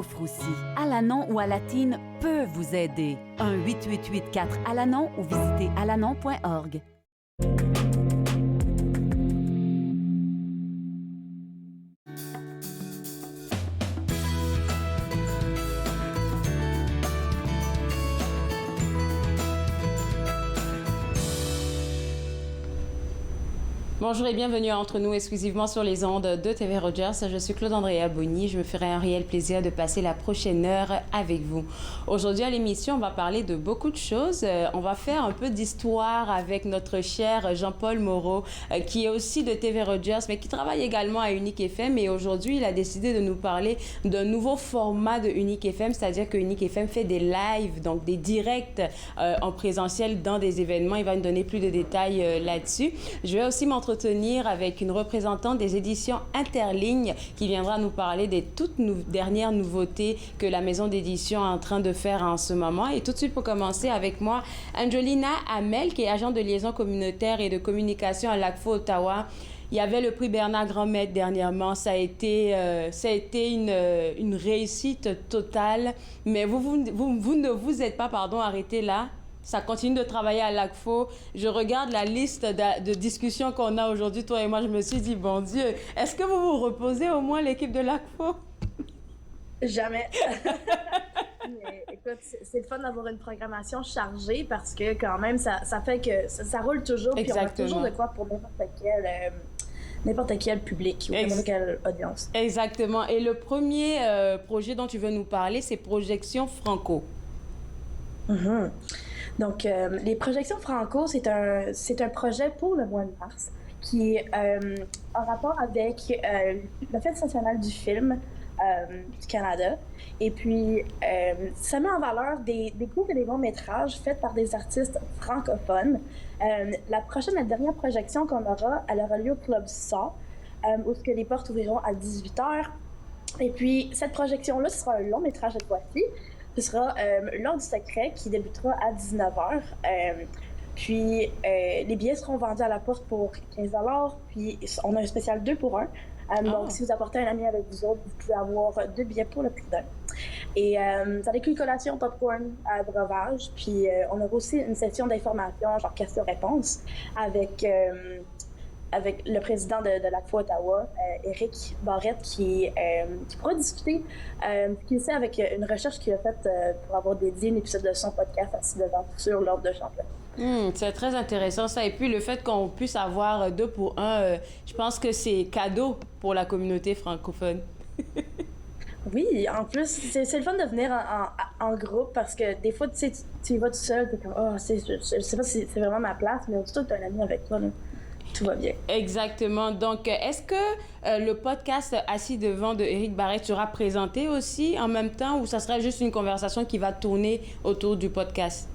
Aussi, Alanon ou Alatine peut vous aider. 1-888-4-ALANON ou visitez alanon.org. Bonjour et bienvenue à Entre nous, exclusivement sur les ondes de TV Rogers. Je suis Claude-Andréa Bonny. Je me ferai un réel plaisir de passer la prochaine heure avec vous. Aujourd'hui à l'émission, on va parler de beaucoup de choses. On va faire un peu d'histoire avec notre cher Jean-Paul Moreau, qui est aussi de TV Rogers, mais qui travaille également à Unique FM. Et aujourd'hui, il a décidé de nous parler d'un nouveau format de Unique FM, c'est-à-dire que Unique FM fait des lives, donc des directs en présentiel dans des événements. Il va nous donner plus de détails là-dessus. Je vais aussi m'entretenir avec une représentante des éditions Interlignes qui viendra nous parler des toutes dernières nouveautés que la maison d'édition est en train de faire en ce moment. Et tout de suite, pour commencer avec moi, Angelina Hamel, qui est agente de liaison communautaire et de communication à l'ACFO Ottawa. Il y avait le prix Bernard Grand-Maître dernièrement. Ça a été une réussite totale. Mais vous ne vous êtes pas arrêté là. Ça continue de travailler à l'ACFO. Je regarde la liste de discussions qu'on a aujourd'hui, toi et moi. Je me suis dit, bon Dieu, est-ce que vous vous reposez au moins, l'équipe de l'ACFO? Jamais. Mais écoute, c'est le fun d'avoir une programmation chargée parce que quand même, ça fait que ça roule toujours. Puis on a toujours de quoi pour n'importe quel public ou n'importe quelle audience. Exactement. Et le premier projet dont tu veux nous parler, c'est Projection Franco. Mm-hmm. Donc, les projections Franco, c'est un projet pour le mois de mars qui est en rapport avec la Fête nationale du film du Canada. Et puis, ça met en valeur des courts et des longs métrages faits par des artistes francophones. La dernière projection qu'on aura, elle aura lieu au Club SA, où les portes ouvriront à 18h. Et puis, cette projection-là, ce sera un long métrage cette fois-ci. Ce sera L'Heure du secret qui débutera à 19h. Puis les billets seront vendus à la porte pour 15 $. Puis on a un spécial 2 pour 1. Donc si vous apportez un ami avec vous autres, vous pouvez avoir 2 billets pour le prix d'un. Et ça inclut une collation popcorn à breuvage. Puis on aura aussi une session d'information, genre questions-réponses, avec le président de l'ACFO Ottawa, Éric Barrette, qui pourra discuter qu'il sait avec une recherche qu'il a faite pour avoir dédié un épisode de son podcast assis devant sur l'ordre de champion. C'est très intéressant ça. Et puis le fait qu'on puisse avoir 2 pour 1, je pense que c'est cadeau pour la communauté francophone. Oui, en plus, c'est le fun de venir en groupe parce que des fois, tu y vas tout seul, t'es comme, je sais pas si c'est vraiment ma place, mais aussitôt que t'as un ami avec toi, là. Tout va bien. Exactement. Donc, est-ce que le podcast Assis devant de Éric Barrette sera présenté aussi en même temps ou ça sera juste une conversation qui va tourner autour du podcast?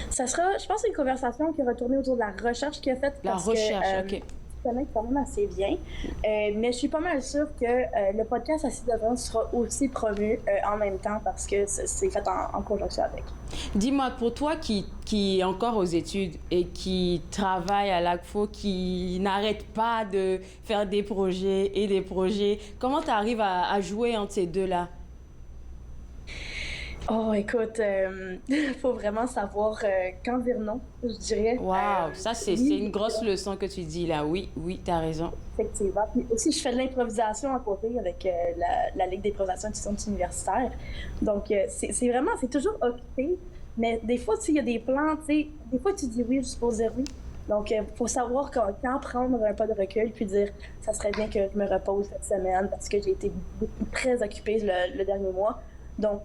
Ça sera, je pense, une conversation qui va tourner autour de la recherche qu'il a faite. La recherche, OK. Je connais quand même assez bien. Mais je suis pas mal sûre que le podcast Assis devant sera aussi promu en même temps parce que c'est fait en conjonction avec. Dis-moi, pour toi qui est encore aux études et qui travaille à l'ACFO, qui n'arrête pas de faire des projets et des projets, comment tu arrives à jouer entre ces deux-là? Oh, écoute, faut vraiment savoir quand dire non, je dirais. Wow, ça c'est une grosse leçon que tu dis là. Oui, t'as raison. Effectivement. Puis aussi, je fais de l'improvisation à côté avec la Ligue d'improvisation étudiante universitaire. Donc, c'est toujours occupé. Mais des fois, il y a des plans, tu sais, des fois tu dis oui juste pour dire oui. Donc, faut savoir quand prendre un pas de recul puis dire ça serait bien que je me repose cette semaine parce que j'ai été très occupée le dernier mois. Donc,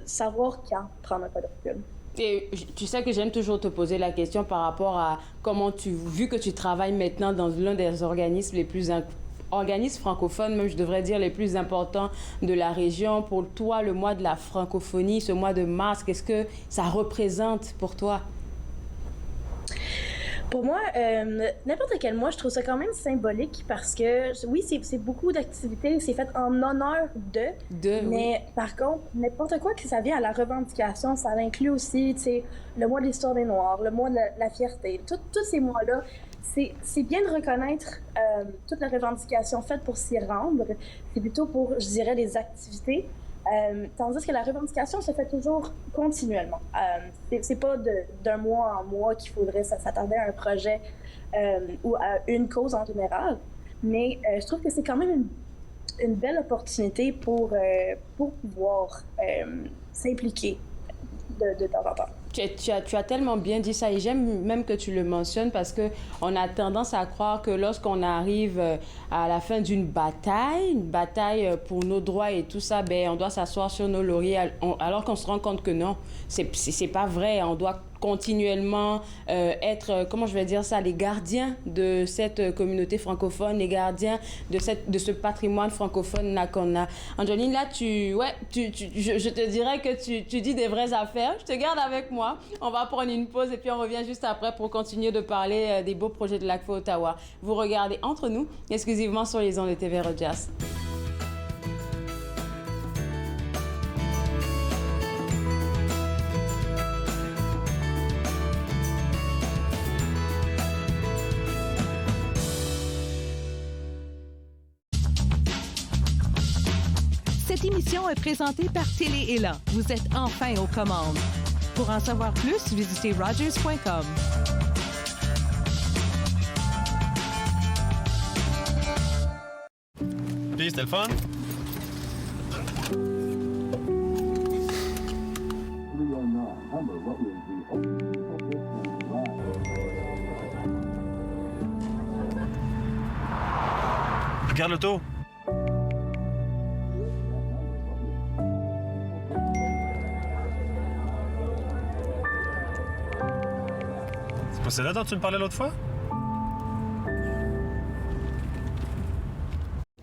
savoir quand prendre un pas de recul. Et tu sais que j'aime toujours te poser la question par rapport à vu que tu travailles maintenant dans l'un des organismes organismes francophones, même je devrais dire les plus importants de la région. Pour toi, le mois de la francophonie, ce mois de mars, qu'est-ce que ça représente pour toi? Pour moi, n'importe quel mois, je trouve ça quand même symbolique parce que, oui, c'est beaucoup d'activités, c'est fait en honneur mais par contre, n'importe quoi que ça vient à la revendication, ça inclut aussi, tu sais, le mois de l'histoire des Noirs, le mois de la fierté, tous ces mois-là, c'est bien de reconnaître toute la revendication faite pour s'y rendre. C'est plutôt pour, je dirais, les activités. Tandis que la revendication se fait toujours continuellement. C'est pas d'un mois en mois qu'il faudrait s'attarder à un projet ou à une cause en général. Mais je trouve que c'est quand même une belle opportunité pour pouvoir s'impliquer de temps en temps. Tu as tellement bien dit ça et j'aime même que tu le mentionnes parce qu'on a tendance à croire que lorsqu'on arrive à la fin d'une bataille, pour nos droits et tout ça, ben, on doit s'asseoir sur nos lauriers alors qu'on se rend compte que non, c'est pas vrai. On doit continuellement être, comment je vais dire ça, les gardiens de cette communauté francophone, les gardiens de ce patrimoine francophone là qu'on a. Angeline, là, je te dirais que tu dis des vraies affaires. Je te garde avec moi. On va prendre une pause et puis on revient juste après pour continuer de parler des beaux projets de l'ACFO Ottawa. Vous regardez Entre nous, exclusivement sur les ondes de TV Rogers. Cette émission est présentée par Télé Élan. Vous êtes enfin aux commandes. Pour en savoir plus, visitez rogers.com. Puis, c'était le fun? Regarde l'auto. C'est là dont tu me parlais l'autre fois?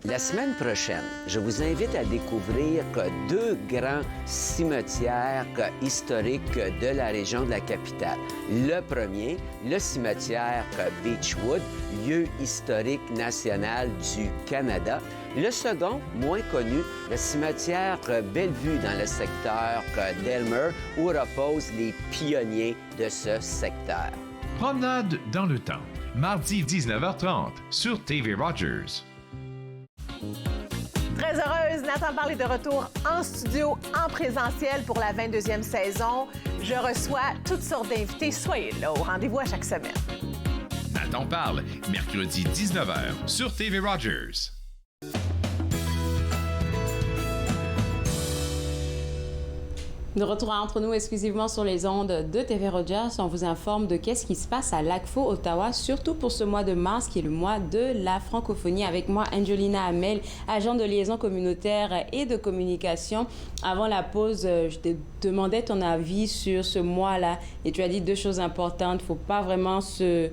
La semaine prochaine, je vous invite à découvrir deux grands cimetières historiques de la région de la capitale. Le premier, le cimetière Beechwood, lieu historique national du Canada. Le second, moins connu, le cimetière Bellevue dans le secteur d'Aylmer, où reposent les pionniers de ce secteur. Promenade dans le temps, mardi 19h30 sur TV Rogers. Très heureuse, Nathan Parle est de retour en studio, en présentiel pour la 22e saison. Je reçois toutes sortes d'invités. Soyez là, au rendez-vous à chaque semaine. Nathan Parle, mercredi 19h sur TV Rogers. De retour Entre nous exclusivement sur les ondes de TV Rogers, on vous informe de qu'est-ce qui se passe à l'ACFO Ottawa, surtout pour ce mois de mars qui est le mois de la francophonie. Avec moi, Angelina Hamel, agent de liaison communautaire et de communication. Avant la pause, je te demandais ton avis sur ce mois-là et tu as dit deux choses importantes. Il ne faut pas vraiment se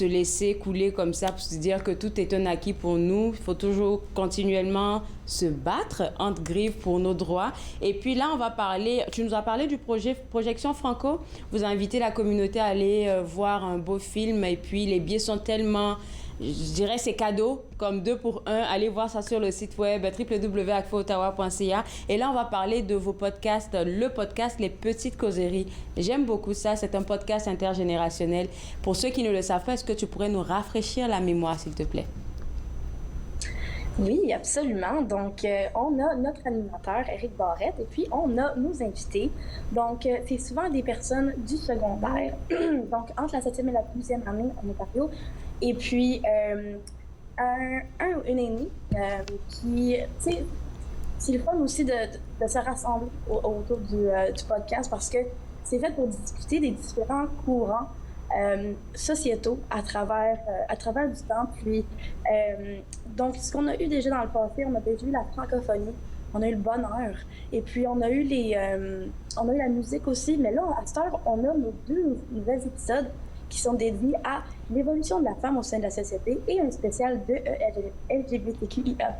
laisser couler comme ça pour se dire que tout est un acquis pour nous. Il faut toujours continuellement se battre entre griffes pour nos droits. Et puis là, on va parler, tu nous as parlé du projet Projection Franco. Vous invitez la communauté à aller voir un beau film et puis les billets sont tellement, je dirais, c'est cadeau, comme 2 pour 1. Allez voir ça sur le site web www.acfoottawa.ca. Et là, on va parler de vos podcasts, le podcast Les Petites Causeries. J'aime beaucoup ça. C'est un podcast intergénérationnel. Pour ceux qui ne le savent pas, est-ce que tu pourrais nous rafraîchir la mémoire, s'il te plaît? Oui, absolument. Donc, on a notre animateur, Éric Barrette, et puis on a nos invités. Donc, c'est souvent des personnes du secondaire. Donc, entre la 7e et la 12e année en Ontario. Et puis, une aînée qui, tu sais, c'est le fun aussi de se rassembler autour du podcast parce que c'est fait pour discuter des différents courants sociétaux à travers du temps. Puis, donc, ce qu'on a eu déjà dans le passé, on a déjà eu la francophonie, on a eu le bonheur, et puis on a eu la musique aussi. Mais là, à cette heure, on a nos 2 nouveaux épisodes qui sont dédiés à l'évolution de la femme au sein de la société et un spécial de LGBTQIA+,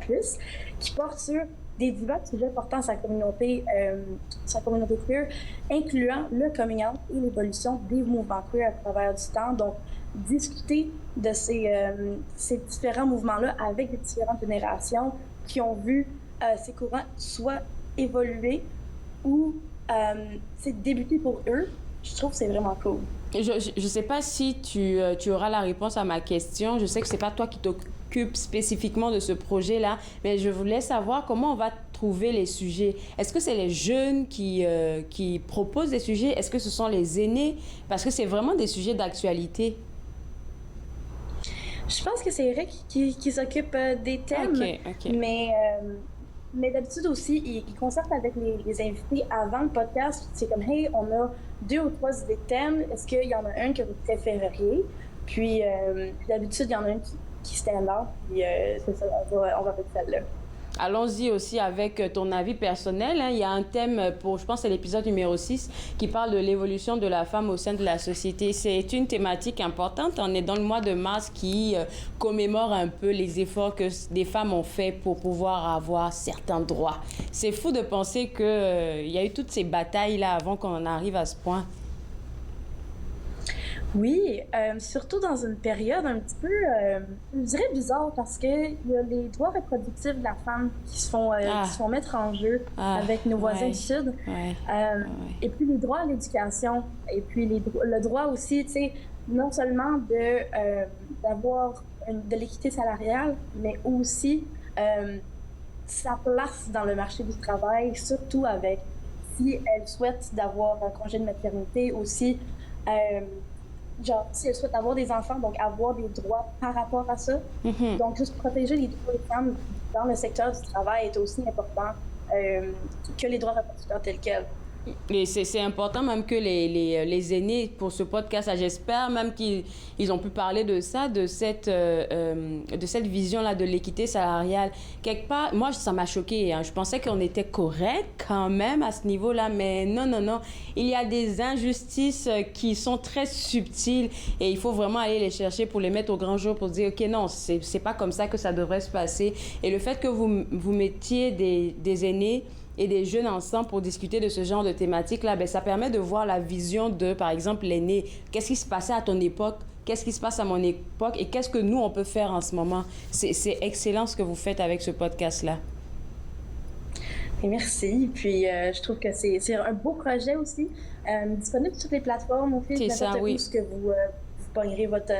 qui porte sur des divers sujets portant sa communauté queer, incluant le coming out et l'évolution des mouvements queer à travers du temps. Donc, discuter de ces différents mouvements-là avec des différentes générations qui ont vu ces courants soit évoluer ou débuter pour eux je trouve que c'est vraiment cool. Je ne sais pas si tu auras la réponse à ma question. Je sais que ce n'est pas toi qui t'occupes spécifiquement de ce projet-là, mais je voulais savoir comment on va trouver les sujets. Est-ce que c'est les jeunes qui proposent des sujets? Est-ce que ce sont les aînés? Parce que c'est vraiment des sujets d'actualité. Je pense que c'est Eric qui s'occupe des thèmes, OK. mais d'habitude aussi, il concerte avec les invités avant le podcast. C'est comme, hey, on a 2 ou 3 idées de thèmes. Est-ce qu'il y en a un que vous préféreriez? Puis d'habitude, il y en a un qui stand out. Puis c'est ça, on va faire celle-là. Allons-y aussi avec ton avis personnel. Il y a un thème pour, je pense, c'est l'épisode numéro 6 qui parle de l'évolution de la femme au sein de la société. C'est une thématique importante. On est dans le mois de mars qui commémore un peu les efforts que des femmes ont fait pour pouvoir avoir certains droits. C'est fou de penser qu'il y a eu toutes ces batailles-là avant qu'on en arrive à ce point. Oui, surtout dans une période un petit peu, je dirais bizarre, parce qu'il y a les droits reproductifs de la femme qui se font mettre en jeu avec nos voisins du Sud. Et puis les droits à l'éducation, et puis le droit aussi, tu sais, non seulement d'avoir de l'équité salariale, mais aussi sa place dans le marché du travail, surtout avec, si elle souhaite d'avoir un congé de maternité aussi, genre, si elle souhaite avoir des enfants, donc avoir des droits par rapport à ça. Mm-hmm. Donc, juste protéger les droits des femmes dans le secteur du travail est aussi important que les droits reproducteurs tels quels. Et c'est important même que les aînés, pour ce podcast, j'espère même qu'ils ont pu parler de ça, de cette vision-là de l'équité salariale. Quelque part, moi, ça m'a choquée. Hein. Je pensais qu'on était correct quand même à ce niveau-là, mais non. Il y a des injustices qui sont très subtiles et il faut vraiment aller les chercher pour les mettre au grand jour, pour dire, OK, non, c'est pas comme ça que ça devrait se passer. Et le fait que vous mettiez des aînés et des jeunes ensemble pour discuter de ce genre de thématique-là, ben, ça permet de voir la vision de, par exemple, l'aîné. Qu'est-ce qui se passait à ton époque? Qu'est-ce qui se passe à mon époque? Et qu'est-ce que nous, on peut faire en ce moment? C'est excellent ce que vous faites avec ce podcast-là. Et merci. Puis, je trouve que c'est un beau projet aussi. Disponible sur toutes les plateformes, au fil de n'importe où ce que vous pognerez votre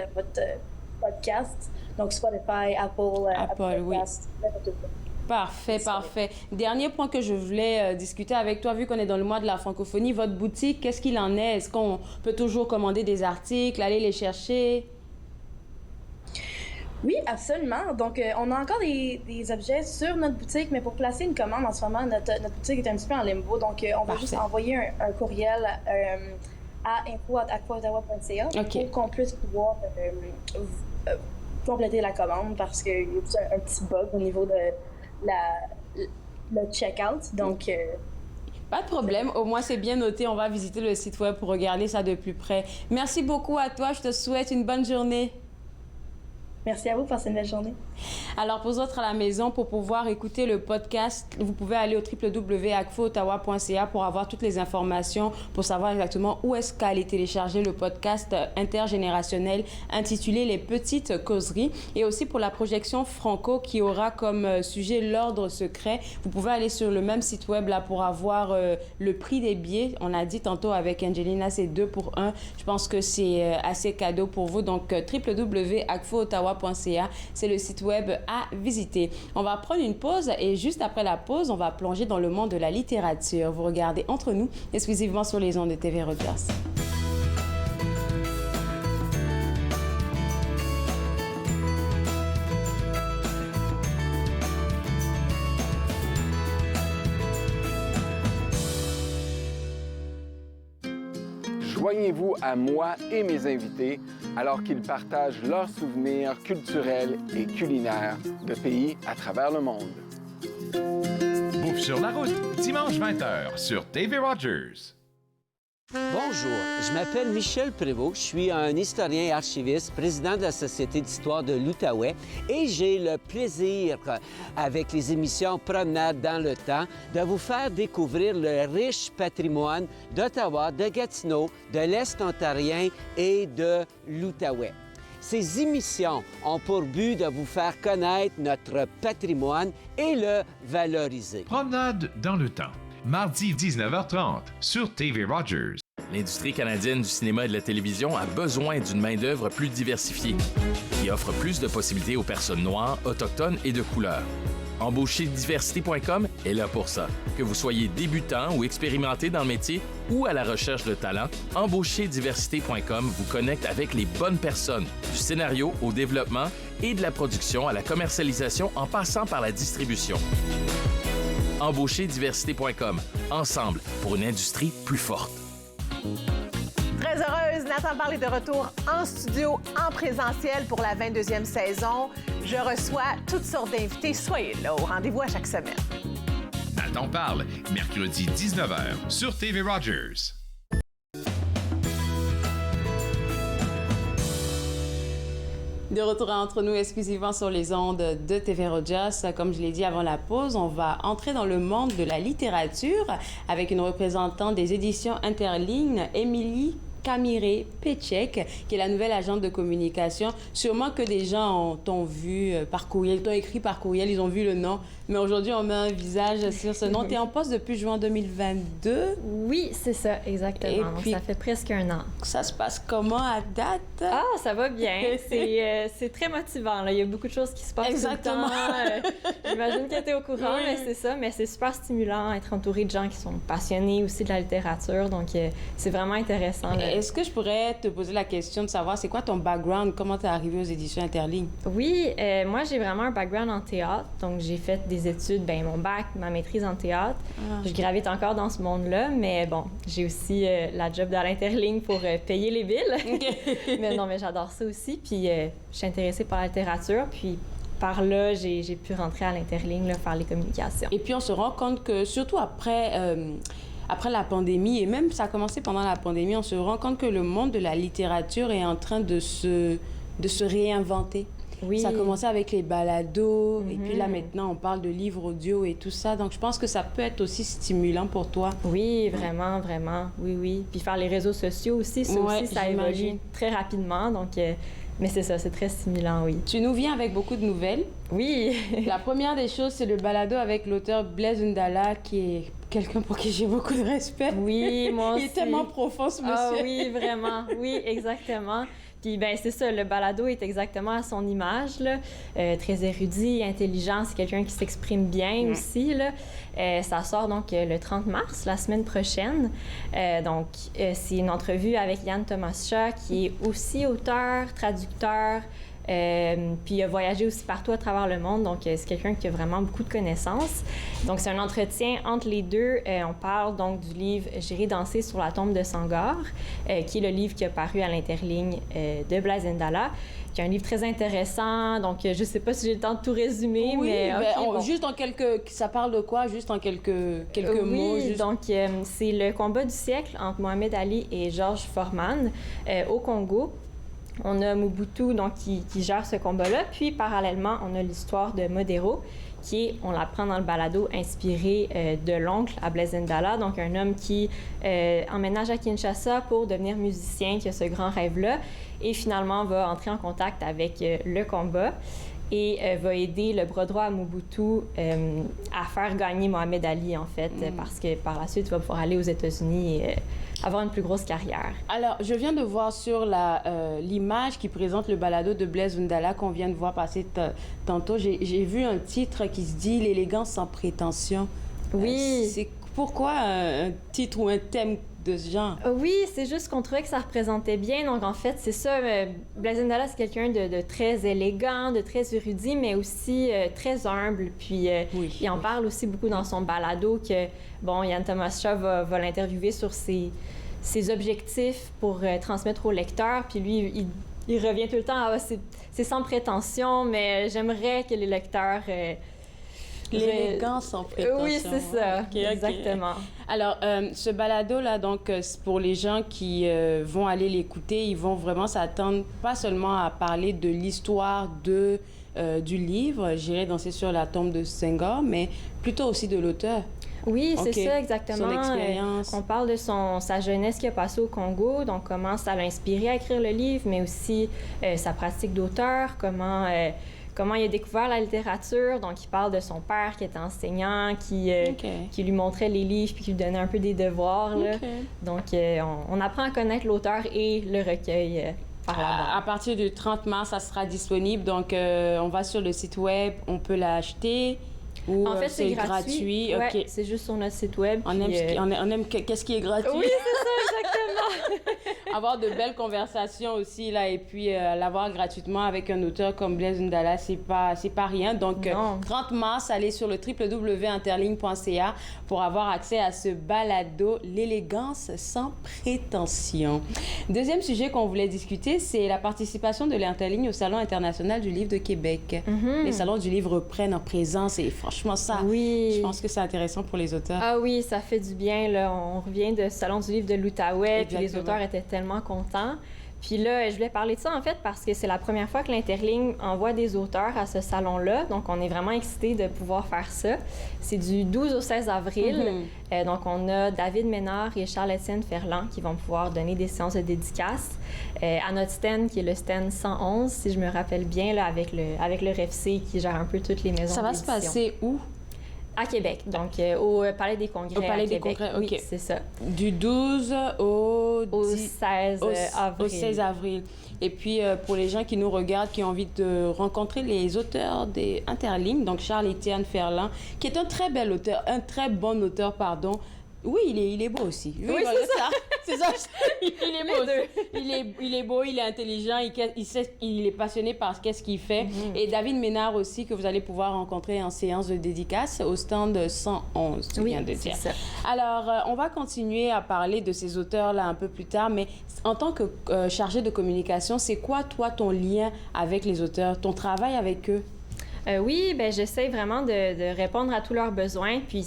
podcast. Donc, Spotify, Apple Podcasts, oui. Parfait. Dernier point que je voulais discuter avec toi, vu qu'on est dans le mois de la francophonie, votre boutique, qu'est-ce qu'il en est? Est-ce qu'on peut toujours commander des articles, aller les chercher? Oui, absolument. Donc, on a encore des objets sur notre boutique, mais pour placer une commande en ce moment, notre boutique est un petit peu en limbo. Donc, on va juste envoyer un courriel à info@aquaottawa.ca pour qu'on puisse pouvoir compléter la commande, parce qu'il y a un petit bug au niveau de le check-out. Donc, pas de problème. Au moins, c'est bien noté. On va visiter le site web pour regarder ça de plus près. Merci beaucoup à toi. Je te souhaite une bonne journée. Merci à vous, passez une belle journée. Alors, pour vous autres à la maison, pour pouvoir écouter le podcast, vous pouvez aller au www.acfoottawa.ca pour avoir toutes les informations, pour savoir exactement où est-ce qu'allez télécharger le podcast intergénérationnel intitulé « Les petites causeries ». Et aussi pour la projection Franco qui aura comme sujet l'ordre secret. Vous pouvez aller sur le même site web là pour avoir le prix des billets. On a dit tantôt avec Angelina, c'est 2 pour 1. Je pense que c'est assez cadeau pour vous. Donc, www.acfoottawa.ca, c'est le site web à visiter. On va prendre une pause et juste après la pause, on va plonger dans le monde de la littérature. Vous regardez Entre nous, exclusivement sur les ondes de TV Rogers. Joignez-vous à moi et mes invités alors qu'ils partagent leurs souvenirs culturels et culinaires de pays à travers le monde. Bouffe sur la route, dimanche 20h sur TV Rogers. Bonjour, je m'appelle Michel Prévost, je suis un historien et archiviste, président de la Société d'histoire de l'Outaouais et j'ai le plaisir, avec les émissions Promenade dans le temps, de vous faire découvrir le riche patrimoine d'Ottawa, de Gatineau, de l'Est ontarien et de l'Outaouais. Ces émissions ont pour but de vous faire connaître notre patrimoine et le valoriser. Promenade dans le temps, mardi 19h30 sur TV Rogers. L'industrie canadienne du cinéma et de la télévision a besoin d'une main-d'œuvre plus diversifiée, qui offre plus de possibilités aux personnes noires, autochtones et de couleur. Embaucherdiversité.com est là pour ça. Que vous soyez débutant ou expérimenté dans le métier ou à la recherche de talent, Embaucherdiversité.com vous connecte avec les bonnes personnes, du scénario au développement et de la production à la commercialisation en passant par la distribution. Embaucherdiversité.com, ensemble pour une industrie plus forte. Très heureuse, Nathan Parle est de retour en studio, en présentiel pour la 22e saison. Je reçois toutes sortes d'invités. Soyez là au rendez-vous à chaque semaine. Nathan Parle, mercredi 19h sur TV Rogers. De retour entre nous exclusivement sur les ondes de TV Rogers. Comme je l'ai dit avant la pause, on va entrer dans le monde de la littérature avec une représentante des éditions Interligne, Émilie Camiré-Péchek, qui est la nouvelle agente de communication. Sûrement que des gens t'ont vu par courriel, t'ont écrit par courriel, ils ont vu le nom. Mais aujourd'hui, on met un visage sur ce nom. Tu es en poste depuis juin 2022. Oui, c'est ça, exactement. Et donc, puis, ça fait presque un an. Ça se passe comment à date? Ah, ça va bien. C'est très motivant. Là. Il y a beaucoup de choses qui se passent Exactement. tout le temps. J'imagine que tu es au courant, mais c'est ça. Mais c'est super stimulant, être entouré de gens qui sont passionnés aussi de la littérature. Donc, c'est vraiment intéressant. Est-ce que je pourrais te poser la question de savoir, c'est quoi ton background? Comment tu es arrivée aux éditions Interligne? Oui, moi, j'ai vraiment un background en théâtre. Donc, j'ai fait des études, mon bac, ma maîtrise en théâtre. Je gravite encore dans ce monde-là, mais bon, j'ai aussi la job dans l'Interligne pour payer les billes. Mais non, mais j'adore ça aussi. Puis, je suis intéressée par la littérature. Puis, par là, j'ai pu rentrer à l'Interligne, là, faire les communications. Et puis, on se rend compte que, surtout après la pandémie, et même ça a commencé pendant la pandémie, on se rend compte que le monde de la littérature est en train de se réinventer. Oui. Ça a commencé avec les balados, et puis là, maintenant, on parle de livres audio et tout ça. Donc, je pense que ça peut être aussi stimulant pour toi. Oui, vraiment, vraiment. Oui, oui. Puis faire les réseaux sociaux aussi, ça évolue très rapidement. Donc, mais c'est ça, c'est très stimulant, oui. Tu nous viens avec beaucoup de nouvelles. Oui. La première des choses, c'est le balado avec l'auteur Blaise Ndala, qui est quelqu'un pour qui j'ai beaucoup de respect. Oui, moi aussi. Il est tellement profond, ce monsieur. Ah oui, vraiment. Oui, exactement. Puis, c'est ça, le balado est exactement à son image, là. Très érudit, intelligent, c'est quelqu'un qui s'exprime bien aussi, là. Ça sort donc le 30 mars, la semaine prochaine. C'est une entrevue avec Yann Thomas-Chat, qui est aussi auteur, traducteur, puis il a voyagé aussi partout à travers le monde, donc c'est quelqu'un qui a vraiment beaucoup de connaissances. Donc c'est un entretien entre les deux. On parle donc du livre « J'irai danser sur la tombe de Sangor », qui est le livre qui a paru à l'Interligne de Blaise Ndala, qui est un livre très intéressant. Donc je ne sais pas si j'ai le temps de tout résumer, mais juste en quelques... Ça parle de quoi? Juste en quelques mots? Oui, donc c'est le combat du siècle entre Mohamed Ali et George Foreman au Congo. On a Mobutu donc, qui gère ce combat-là. Puis, parallèlement, on a l'histoire de Modero, qui est, on l'apprend dans le balado, inspiré de l'oncle à Blaise Ndala, donc un homme qui emménage à Kinshasa pour devenir musicien, qui a ce grand rêve-là, et finalement va entrer en contact avec le combat et va aider le bras droit à Mobutu à faire gagner Mohamed Ali, en fait, parce que par la suite, il va pouvoir aller aux États-Unis et avoir une plus grosse carrière. Alors, je viens de voir sur l'image qui présente le balado de Blaise Ndala qu'on vient de voir passer tantôt. J'ai vu un titre qui se dit « L'élégance sans prétention ». Oui. C'est pourquoi un titre ou un thème de ce genre? Oui, c'est juste qu'on trouvait que ça représentait bien. Donc, en fait, c'est ça. Blaise Ndala, c'est quelqu'un de très élégant, de très érudit, mais aussi très humble. Puis, il en parle aussi beaucoup dans son balado que, Yann Thomas-Chat va l'interviewer sur ses objectifs pour transmettre au lecteur. Puis lui, il revient tout le temps à c'est sans prétention, mais j'aimerais que les lecteurs... L'élégance sans prétention. Oui, c'est ça. Exactement. Alors, ce balado-là, donc, pour les gens qui vont aller l'écouter, ils vont vraiment s'attendre pas seulement à parler de l'histoire du livre, J'irai danser sur la tombe de Senghor, mais plutôt aussi de l'auteur. Oui, c'est ça, exactement. Son expérience. On parle de sa jeunesse qui a passé au Congo, donc comment ça l'a inspiré à écrire le livre, mais aussi sa pratique d'auteur, comment comment il a découvert la littérature. Donc, il parle de son père qui était enseignant, qui lui montrait les livres puis qui lui donnait un peu des devoirs. Là. Donc, on apprend à connaître l'auteur et le recueil par la bande. À partir du 30 mars, ça sera disponible. Donc, on va sur le site web, on peut l'acheter. Ou en fait, c'est gratuit. Ouais, OK. c'est juste sur notre site web. On aime qu'est-ce qui est gratuit. Oui, c'est ça, exactement. Avoir de belles conversations aussi, là, et puis l'avoir gratuitement avec un auteur comme Blaise Ndala, c'est pas rien. Donc, 30 mars, allez sur le www.interligne.ca pour avoir accès à ce balado, l'élégance sans prétention. Deuxième sujet qu'on voulait discuter, c'est la participation de l'Interligne au Salon international du livre de Québec. Les salons du livre reprennent en présence et franchement, ça, je pense que c'est intéressant pour les auteurs. Ah oui, ça fait du bien, là. On revient de Salon du livre de l'Outaouais, puis les auteurs étaient tellement contents. Puis là, je voulais parler de ça, en fait, parce que c'est la première fois que l'Interligne envoie des auteurs à ce salon-là. Donc, on est vraiment excités de pouvoir faire ça. C'est du 12 au 16 avril. Donc, on a David Ménard et Charles-Étienne Ferland qui vont pouvoir donner des séances de dédicaces à notre stand, qui est le stand 111, si je me rappelle bien, là, avec le REFC qui gère un peu toutes les maisons d'édition. Ça va se passer où? À Québec, donc au Palais des Congrès. Au Palais des Québec. Congrès, OK. Oui, c'est ça. Du 12 au 16 avril. Au 16 avril. Et puis, pour les gens qui nous regardent, qui ont envie de rencontrer les auteurs des Interlignes, donc Charles-Étienne Ferland, qui est un très bel auteur, un très bon auteur, pardon. Oui, il est beau aussi. Oui, voilà, c'est ça. Il est beau aussi. Il est beau, il est intelligent, il est passionné par ce qu'il fait. Et David Ménard aussi, que vous allez pouvoir rencontrer en séance de dédicace au stand 111, tu viens de dire. Ça. Alors, on va continuer à parler de ces auteurs-là un peu plus tard, mais en tant que chargé de communication, c'est quoi, toi, ton lien avec les auteurs, ton travail avec eux? Oui, ben j'essaie vraiment de répondre à tous leurs besoins, puis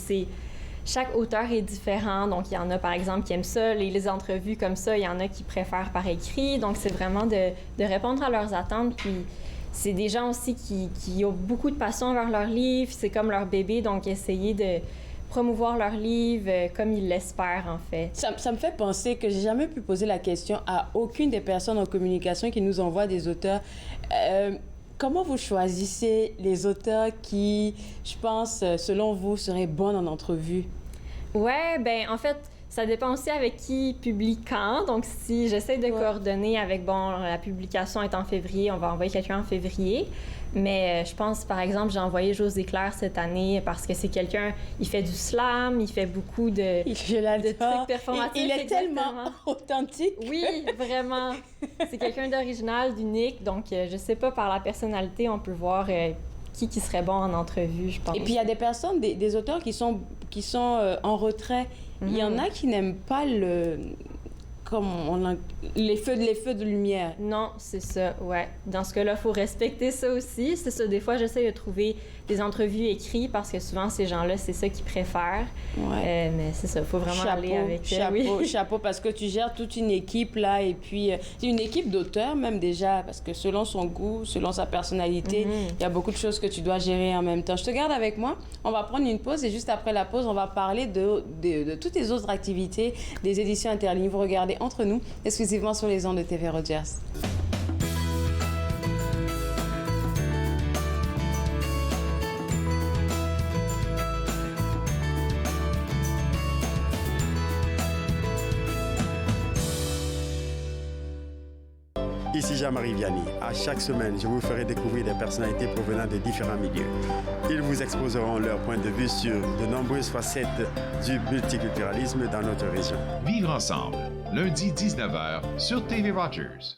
chaque auteur est différent. Donc, il y en a, par exemple, qui aiment ça, les entrevues comme ça. Il y en a qui préfèrent par écrit. Donc, c'est vraiment de répondre à leurs attentes. Puis, c'est des gens aussi qui ont beaucoup de passion envers leurs livres. C'est comme leur bébé. Donc, essayer de promouvoir leurs livres comme ils l'espèrent, en fait. Ça me fait penser que j'ai jamais pu poser la question à aucune des personnes en communication qui nous envoient des auteurs. Comment vous choisissez les auteurs qui, je pense, selon vous, seraient bons en entrevue? Ouais, ben en fait, ça dépend aussi avec qui publie quand. Donc, si j'essaie de coordonner avec, la publication est en février, on va envoyer quelqu'un en février. Mais je pense, par exemple, j'ai envoyé José Claire cette année parce que c'est quelqu'un, il fait du slam, il fait beaucoup de trucs performatifs. Il est tellement authentique. Oui, vraiment. C'est quelqu'un d'original, d'unique. Donc, je sais pas, par la personnalité, on peut voir qui serait bon en entrevue, je pense. Et puis, il y a des personnes, des auteurs qui sont en retrait. Il y en a qui n'aiment pas les feux de lumière. Non, c'est ça, ouais. Dans ce cas-là, il faut respecter ça aussi. C'est ça, des fois, j'essaie de trouver des entrevues écrites parce que souvent, ces gens-là, c'est ça qu'ils préfèrent. Ouais. Mais c'est ça, il faut vraiment aller avec Chapeau, parce que tu gères toute une équipe, là, et puis c'est une équipe d'auteurs même déjà, parce que selon son goût, selon sa personnalité, il y a beaucoup de choses que tu dois gérer en même temps. Je te garde avec moi. On va prendre une pause et juste après la pause, on va parler de toutes les autres activités des éditions Interlignes. Vous regardez Entre nous, exclusivement sur les ondes de TV Rogers. Ici Jean-Marie Vianney. À chaque semaine, je vous ferai découvrir des personnalités provenant de différents milieux. Ils vous exposeront leur point de vue sur de nombreuses facettes du multiculturalisme dans notre région. Vivre ensemble, lundi 19h sur TV Rogers.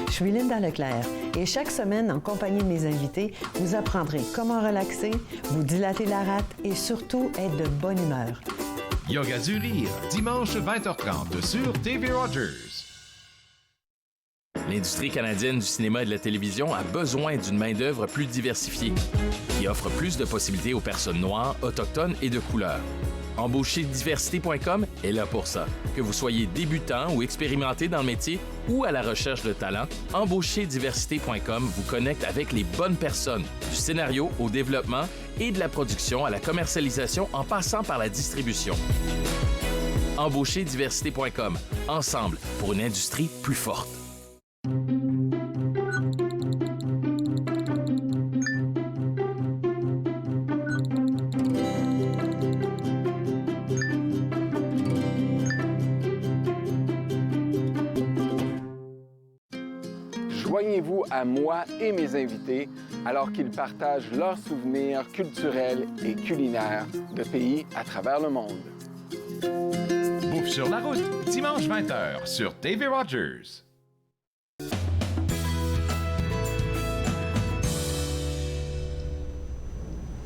Je suis Linda Leclerc et chaque semaine, en compagnie de mes invités, vous apprendrez comment relaxer, vous dilater la rate et surtout être de bonne humeur. Yoga du rire, dimanche 20h30 sur TV Rogers. L'industrie canadienne du cinéma et de la télévision a besoin d'une main-d'œuvre plus diversifiée, qui offre plus de possibilités aux personnes noires, autochtones et de couleur. Embaucherdiversité.com est là pour ça. Que vous soyez débutant ou expérimenté dans le métier ou à la recherche de talent, Embaucherdiversité.com vous connecte avec les bonnes personnes, du scénario au développement et de la production à la commercialisation en passant par la distribution. Embaucherdiversité.com, ensemble pour une industrie plus forte. Joignez-vous à moi et mes invités alors qu'ils partagent leurs souvenirs culturels et culinaires de pays à travers le monde. Bouffe sur la route, dimanche 20h sur TV Rogers.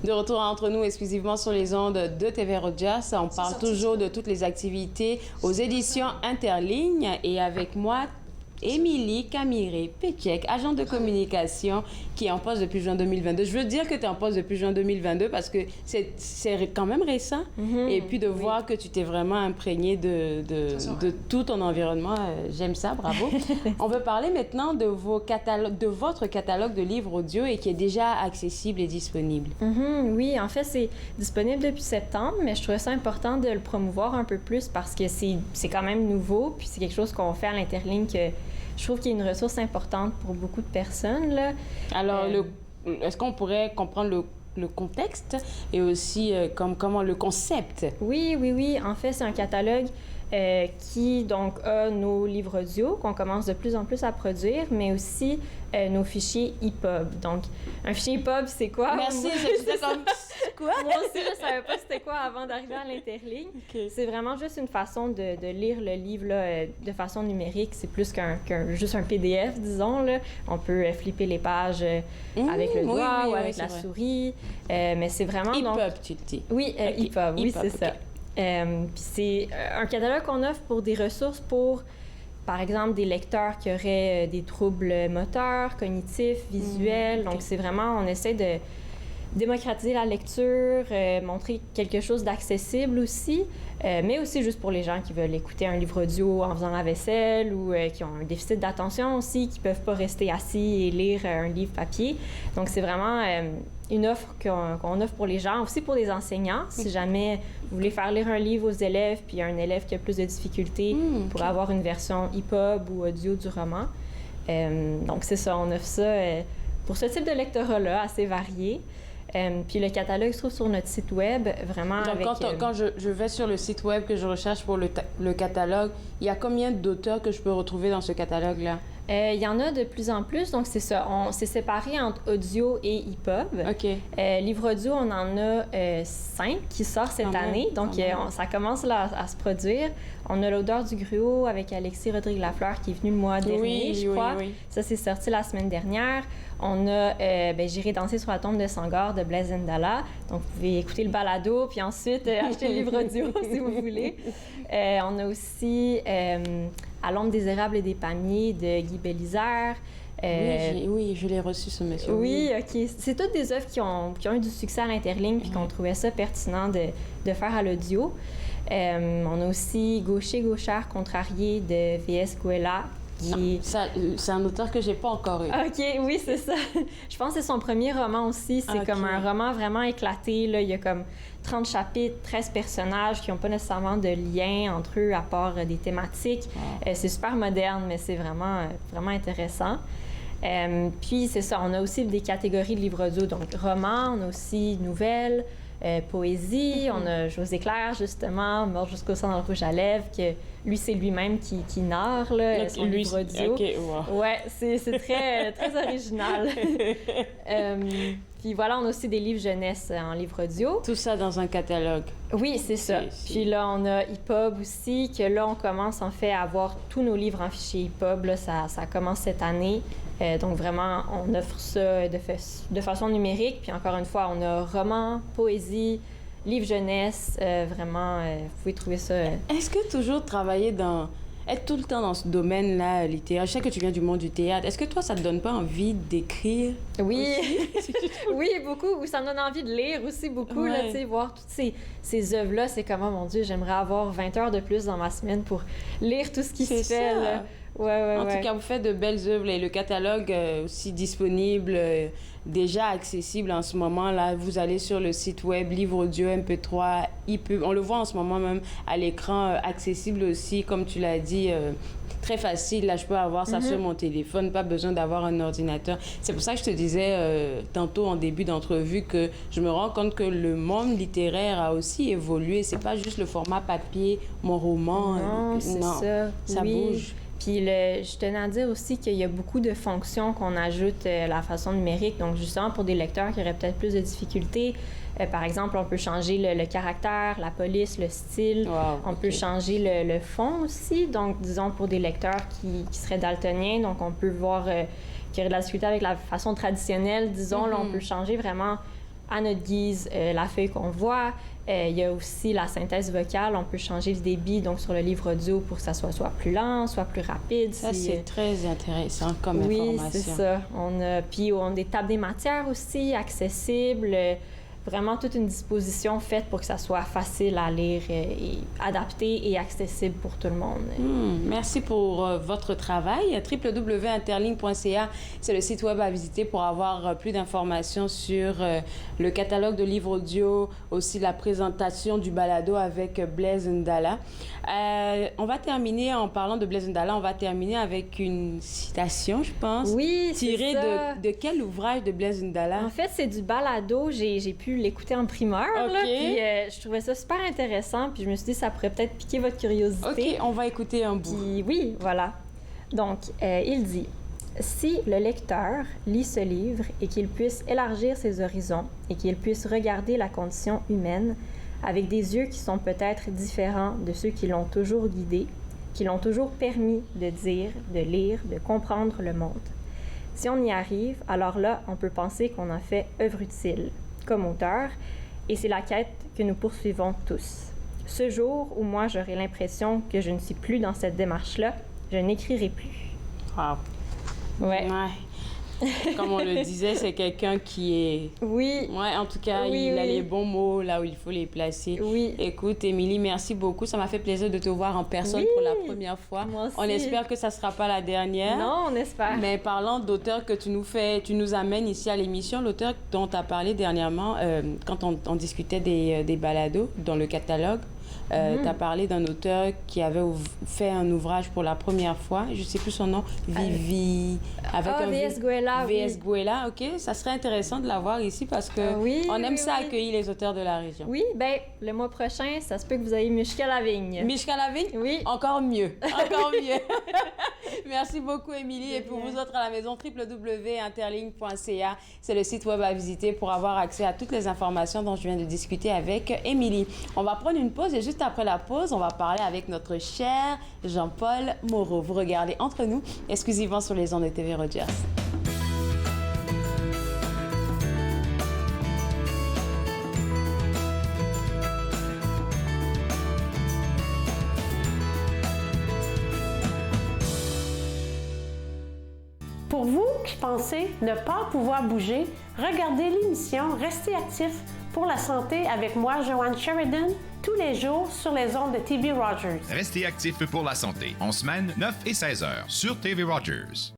De retour entre nous exclusivement sur les ondes de TV Rogers. On parle toujours de toutes les activités aux éditions Interlignes. Et avec moi, Émilie Camiré-Péchek, agente de communication qui est en poste depuis juin 2022. Je veux dire que tu es en poste depuis juin 2022 parce que c'est quand même récent. Et puis de voir que tu t'es vraiment imprégné de tout ton environnement, j'aime ça, bravo. On veut parler maintenant de votre catalogue de livres audio et qui est déjà accessible et disponible. Oui, en fait, c'est disponible depuis septembre, mais je trouvais ça important de le promouvoir un peu plus parce que c'est quand même nouveau, puis c'est quelque chose qu'on fait à l'Interligne que je trouve qu'il y a une ressource importante pour beaucoup de personnes, là. Alors, est-ce qu'on pourrait comprendre le contexte et aussi comment le concept? Oui. En fait, c'est un catalogue qui, donc, a nos livres audio qu'on commence de plus en plus à produire, mais aussi nos fichiers EPUB. Donc, un fichier EPUB, c'est quoi? Merci, j'étais comme... Quoi? Moi aussi, je savais pas c'était quoi avant d'arriver à l'Interligne. Okay. C'est vraiment juste une façon de lire le livre là, de façon numérique. C'est plus juste un PDF, disons. Là. On peut flipper les pages avec le doigt ou avec la souris. Mais c'est vraiment... EPUB, tu le dis. Oui, okay. EPUB, oui, c'est ça. Puis c'est un catalogue qu'on offre pour des ressources pour, par exemple, des lecteurs qui auraient des troubles moteurs, cognitifs, visuels. Donc, c'est vraiment, on essaie de démocratiser la lecture, montrer quelque chose d'accessible aussi, mais aussi juste pour les gens qui veulent écouter un livre audio en faisant la vaisselle ou qui ont un déficit d'attention aussi, qui ne peuvent pas rester assis et lire un livre papier. Donc, c'est vraiment une offre qu'on offre pour les gens, aussi pour les enseignants. Si jamais vous voulez faire lire un livre aux élèves, puis un élève qui a plus de difficultés pour avoir une version EPUB ou audio du roman. Donc, c'est ça, on offre ça pour ce type de lectorat-là, assez varié. Puis le catalogue se trouve sur notre site web, vraiment. Donc, quand je vais sur le site web que je recherche pour le catalogue, il y a combien d'auteurs que je peux retrouver dans ce catalogue-là? Il y en a de plus en plus, donc c'est ça. On s'est séparé entre audio et EPUB. OK. Livre audio, on en a 5 qui sortent cette année, donc ça commence là à se produire. On a L'odeur du gruau avec Alexis Rodrigue-Lafleur qui est venu le mois dernier, je crois. Oui. Ça, c'est sorti la semaine dernière. On a J'irai danser sur la tombe de Sangor de Blaise Ndala. Donc, vous pouvez écouter le balado, puis ensuite acheter le livre audio si vous voulez. On a aussi À l'ombre des érables et des palmiers de Guy Bélisère. Oui, je l'ai reçu, ce monsieur. Oui, OK. C'est toutes des œuvres qui ont eu du succès à l'Interligne puis qu'on trouvait ça pertinent de faire à l'audio. On a aussi Gaucher-Gauchère contrarié de V.S. Gouela. C'est un auteur que j'ai pas encore eu. OK, oui, c'est ça. Je pense que c'est son premier roman aussi. C'est comme un roman vraiment éclaté. Là. Il y a comme 30 chapitres, 13 personnages qui n'ont pas nécessairement de lien entre eux à part des thématiques. C'est super moderne, mais c'est vraiment, vraiment intéressant. Puis, c'est ça, on a aussi des catégories de livres audio. Donc, romans, on a aussi nouvelles, poésie. On a José Claire, justement, Mort jusqu'au sang dans le rouge à lèvres, que lui, c'est lui-même qui narre là, son livre audio. Okay, wow. Ouais, c'est très, très original. Puis voilà, on a aussi des livres jeunesse en livre audio. Tout ça dans un catalogue. Oui, c'est ça. Puis là, on a EPUB aussi, que là, on commence en fait à avoir tous nos livres en fichier EPUB. Là, ça commence cette année. Donc vraiment, on offre ça de façon numérique. Puis encore une fois, on a romans, poésie, livres jeunesse. Vraiment, vous pouvez trouver ça. Est-ce que toujours travailler être tout le temps dans ce domaine-là, littéraire, je sais que tu viens du monde du théâtre, est-ce que toi, ça te donne pas envie d'écrire? Oui, oui, beaucoup. Ou ça me donne envie de lire aussi beaucoup, là, tu sais, voir toutes ces œuvres-là. C'est comme, oh mon Dieu, j'aimerais avoir 20 heures de plus dans ma semaine pour lire tout ce qui se fait, là. En tout cas, vous faites de belles œuvres et le catalogue aussi disponible, déjà accessible en ce moment. Là, vous allez sur le site web, livre audio, MP3, EPUB. On le voit en ce moment même à l'écran, accessible aussi, comme tu l'as dit, très facile. Là, je peux avoir ça sur mon téléphone, pas besoin d'avoir un ordinateur. C'est pour ça que je te disais tantôt en début d'entrevue que je me rends compte que le monde littéraire a aussi évolué. C'est pas juste le format papier, mon roman. Non, c'est ça. Ça bouge. Puis je tenais à dire aussi qu'il y a beaucoup de fonctions qu'on ajoute à la façon numérique. Donc, justement, pour des lecteurs qui auraient peut-être plus de difficultés, par exemple, on peut changer le caractère, la police, le style. On peut changer le fond aussi. Donc, disons, pour des lecteurs qui seraient daltoniens, donc on peut voir qui auraient de la difficulté avec la façon traditionnelle, disons, là, on peut changer vraiment à notre guise la feuille qu'on voit. Il y a aussi la synthèse vocale. On peut changer le débit donc sur le livre audio pour que ça soit plus lent, soit plus rapide. Ça, c'est très intéressant comme information. Oui, c'est ça. Puis on a des tables des matières aussi, accessibles. Vraiment toute une disposition faite pour que ça soit facile à lire et adapté et accessible pour tout le monde. Merci pour votre travail. www.interligne.ca, c'est le site web à visiter pour avoir plus d'informations sur le catalogue de livres audio, aussi la présentation du balado avec Blaise Ndala. On va terminer en parlant de Blaise Ndala, on va terminer avec une citation, je pense. Oui, tirée de quel ouvrage de Blaise Ndala? En fait, c'est du balado. J'ai pu l'écouter en primeur. Okay. Là, puis je trouvais ça super intéressant. Puis je me suis dit, ça pourrait peut-être piquer votre curiosité. OK, on va écouter un bout. Puis, oui, voilà. Donc, il dit, « Si le lecteur lit ce livre et qu'il puisse élargir ses horizons et qu'il puisse regarder la condition humaine avec des yeux qui sont peut-être différents de ceux qui l'ont toujours guidé, qui l'ont toujours permis de dire, de lire, de comprendre le monde. Si on y arrive, alors là, on peut penser qu'on a fait œuvre utile, comme auteur, et c'est la quête que nous poursuivons tous. Ce jour où moi j'aurai l'impression que je ne suis plus dans cette démarche-là, je n'écrirai plus. » Wow. Ouais. Comme on le disait, c'est quelqu'un qui est... Oui. Ouais, en tout cas, il a les bons mots là où il faut les placer. Oui. Écoute, Émilie, merci beaucoup. Ça m'a fait plaisir de te voir en personne pour la première fois. Moi aussi. On espère que ça ne sera pas la dernière. Non, on espère. Mais parlant d'auteurs que tu nous amènes ici à l'émission, l'auteur dont tu as parlé dernièrement, quand on discutait des balados dans le catalogue, tu as parlé d'un auteur qui avait fait un ouvrage pour la première fois. Je ne sais plus son nom. V.S. Guella. V.S. Guella, OK. Ça serait intéressant de l'avoir ici parce qu'on aime ça accueillir les auteurs de la région. Oui, bien, le mois prochain, ça se peut que vous ayez Mishka Lavigne. Mishka Lavigne? Oui. Encore mieux. Encore mieux. Merci beaucoup, Émilie. Et pour vous autres à la maison, www.interligne.ca, c'est le site web à visiter pour avoir accès à toutes les informations dont je viens de discuter avec Émilie. On va prendre une pause et juste après la pause, on va parler avec notre cher Jean-Paul Moreau. Vous regardez Entre nous, exclusivement sur les ondes de TV Rogers. Pour vous qui pensez ne pas pouvoir bouger, regardez l'émission Restez actif pour la santé avec moi, Joanne Sheridan, tous les jours sur les ondes de TV Rogers. Restez actif pour la santé, en semaine 9 et 16 heures sur TV Rogers.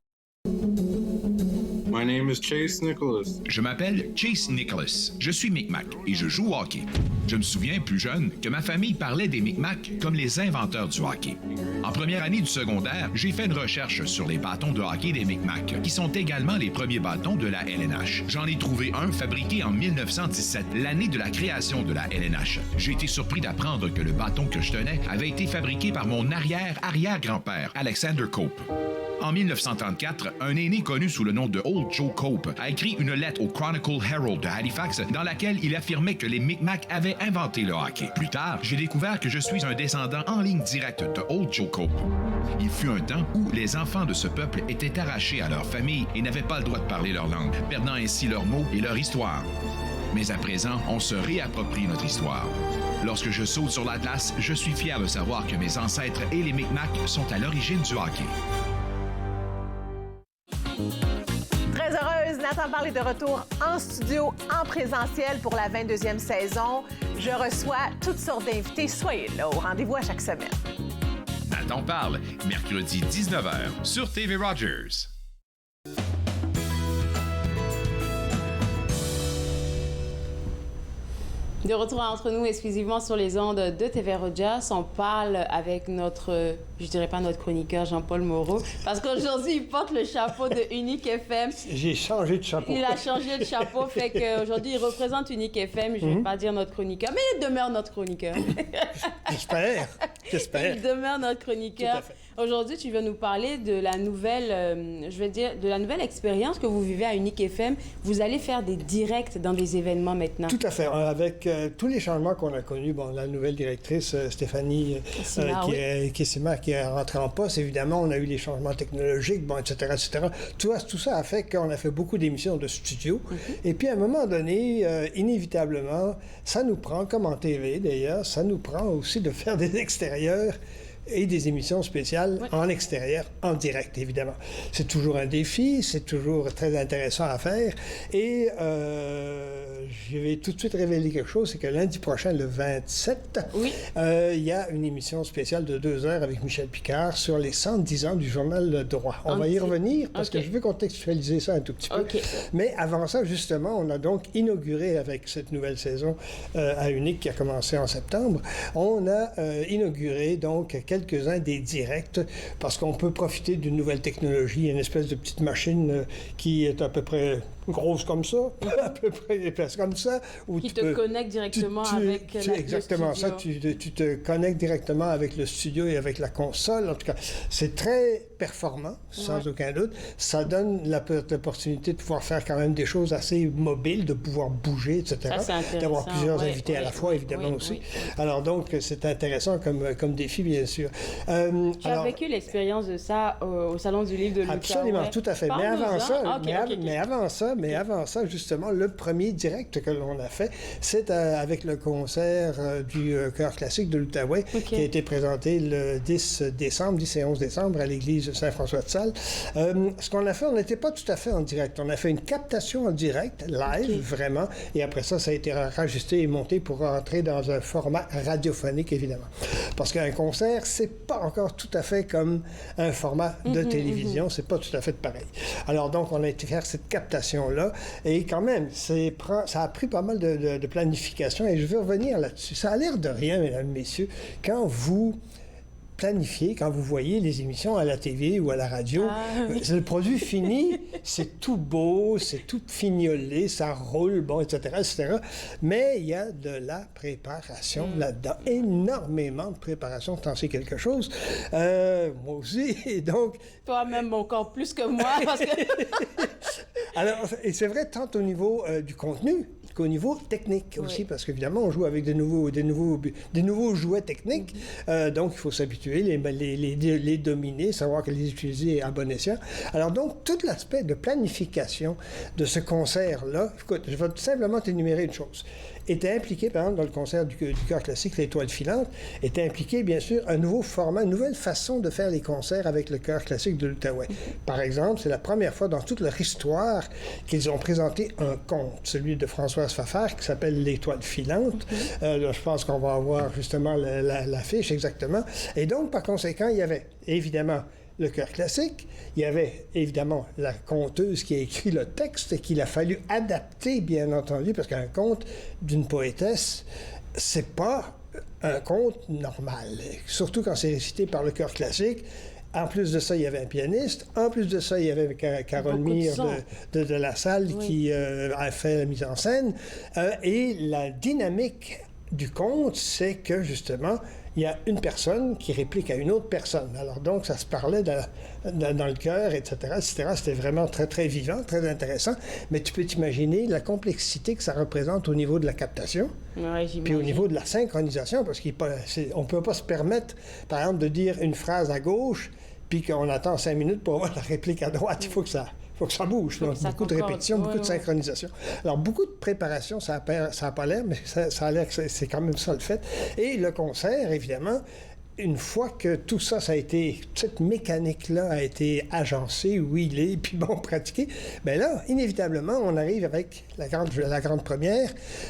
My name is Chase Nicholas. Je m'appelle Chase Nicholas. Je suis Micmac et je joue au hockey. Je me souviens, plus jeune, que ma famille parlait des Micmacs comme les inventeurs du hockey. En première année du secondaire, j'ai fait une recherche sur les bâtons de hockey des Micmacs, qui sont également les premiers bâtons de la LNH. J'en ai trouvé un fabriqué en 1917, l'année de la création de la LNH. J'ai été surpris d'apprendre que le bâton que je tenais avait été fabriqué par mon arrière-arrière-grand-père, Alexander Cope. En 1934, un aîné connu sous le nom de Old Joe Cope a écrit une lettre au Chronicle Herald de Halifax dans laquelle il affirmait que les Micmacs avaient inventé le hockey. Plus tard, j'ai découvert que je suis un descendant en ligne directe de Old Joe Cope. Il fut un temps où les enfants de ce peuple étaient arrachés à leur famille et n'avaient pas le droit de parler leur langue, perdant ainsi leurs mots et leur histoire. Mais à présent, on se réapproprie notre histoire. Lorsque je saute sur l'Atlas, je suis fier de savoir que mes ancêtres et les Micmacs sont à l'origine du hockey. Très heureuse, Nathan Parle est de retour en studio, en présentiel pour la 22e saison. Je reçois toutes sortes d'invités. Soyez là, au rendez-vous à chaque semaine. Nathan Parle, mercredi 19h sur TV Rogers. De retour Entre nous, exclusivement sur les ondes de TV Rogers. On parle avec notre, je dirais pas notre chroniqueur Jean-Paul Moreau, parce qu'aujourd'hui, il porte le chapeau de Unique FM. J'ai changé de chapeau. Il a changé de chapeau, fait qu'aujourd'hui, il représente Unique FM. Je ne vais pas dire notre chroniqueur, mais il demeure notre chroniqueur. J'espère. Il demeure notre chroniqueur. Aujourd'hui, tu vas nous parler de la nouvelle, de la nouvelle expérience que vous vivez à Unique FM. Vous allez faire des directs dans des événements maintenant. Tout à fait. Avec tous les changements qu'on a connus, la nouvelle directrice, Stéphanie Kessima, qui est rentrée en poste, évidemment, on a eu les changements technologiques, etc., etc. Tout ça a fait qu'on a fait beaucoup d'émissions de studio. Et puis, à un moment donné, inévitablement, ça nous prend, comme en TV d'ailleurs, ça nous prend aussi de faire des extérieurs et des émissions spéciales en extérieur, en direct, évidemment. C'est toujours un défi, c'est toujours très intéressant à faire. Et je vais tout de suite révéler quelque chose, c'est que lundi prochain, le 27, il y a une émission spéciale de 2 heures avec Michel Picard sur les 110 ans du journal Le Droit. On va y revenir parce que je veux contextualiser ça un tout petit peu. Mais avant ça, justement, on a donc inauguré avec cette nouvelle saison à Unique qui a commencé en septembre, on a inauguré donc quelques-uns des directs parce qu'on peut profiter d'une nouvelle technologie, une espèce de petite machine qui est à peu près grosse comme ça, à peu près épaisse comme ça. Qui te connecte directement avec le studio. Exactement ça, tu te connectes directement avec le studio et avec la console. En tout cas, c'est très performant, sans aucun doute. Ça donne l'opportunité de pouvoir faire quand même des choses assez mobiles, de pouvoir bouger, etc. D'avoir plusieurs invités à la fois, évidemment, aussi. Alors donc, c'est intéressant comme défi, bien sûr. Tu as vécu l'expérience de ça au Salon du Livre de l'Outaouais. Absolument, tout à fait. Mais avant ça, justement, le premier direct que l'on a fait, c'est avec le concert du Chœur classique de l'Outaouais qui a été présenté le 10 et 11 décembre à l'église Saint-François de Sales. Ce qu'on a fait, on n'était pas tout à fait en direct. On a fait une captation en direct, live, vraiment, et après ça, ça a été rajusté et monté pour rentrer dans un format radiophonique, évidemment. Parce qu'un concert, c'est pas encore tout à fait comme un format de télévision, c'est pas tout à fait pareil. Alors donc, on a été faire cette captation-là, et quand même, ça a pris pas mal de planification, et je veux revenir là-dessus. Ça a l'air de rien, mesdames, messieurs, quand vous planifier, quand vous voyez les émissions à la TV ou à la radio, le produit fini, c'est tout beau, c'est tout fignolé, ça roule, bon, etc., etc. Mais il y a de la préparation là-dedans, énormément de préparation, t'en sais quelque chose. Moi aussi, et donc... Toi-même encore plus que moi, parce que... Alors, et c'est vrai tant au niveau du contenu qu'au niveau technique aussi, parce qu'évidemment, on joue avec des nouveaux jouets techniques, donc il faut s'habituer, les dominer, savoir les utiliser à bon escient. Alors donc, tout l'aspect de planification de ce concert-là, écoute, je vais simplement t'énumérer une chose. Était impliqué, par exemple, dans le concert du Chœur classique, l'Étoile filante, était impliqué, bien sûr, un nouveau format, une nouvelle façon de faire les concerts avec le Chœur classique de l'Outaouais. Par exemple, c'est la première fois dans toute leur histoire qu'ils ont présenté un conte, celui de Françoise Fafard, qui s'appelle l'Étoile filante. Là, je pense qu'on va avoir justement l'affiche exactement. Et donc, par conséquent, il y avait évidemment le Chœur classique, il y avait évidemment la conteuse qui a écrit le texte et qu'il a fallu adapter, bien entendu, parce qu'un conte d'une poétesse, c'est pas un conte normal, surtout quand c'est récité par le Chœur classique. En plus de ça, il y avait un pianiste. En plus de ça, il y avait Carole Mire de la Salle qui a fait la mise en scène. Et la dynamique du conte, c'est que, justement, il y a une personne qui réplique à une autre personne. Alors donc, ça se parlait dans le cœur, etc., etc. C'était vraiment très, très vivant, très intéressant. Mais tu peux t'imaginer la complexité que ça représente au niveau de la captation, puis au niveau de la synchronisation, parce qu'on ne peut pas se permettre, par exemple, de dire une phrase à gauche, puis qu'on attend 5 minutes pour avoir la réplique à droite. Il faut que ça bouge. Donc, beaucoup de répétitions, beaucoup de synchronisation. Alors, beaucoup de préparation, ça n'a pas l'air, mais ça a l'air que c'est quand même ça le fait. Et le concert, évidemment, une fois que tout ça, cette mécanique-là a été agencée, huilée, puis bon, pratiquée, bien là, inévitablement, on arrive avec la grande première,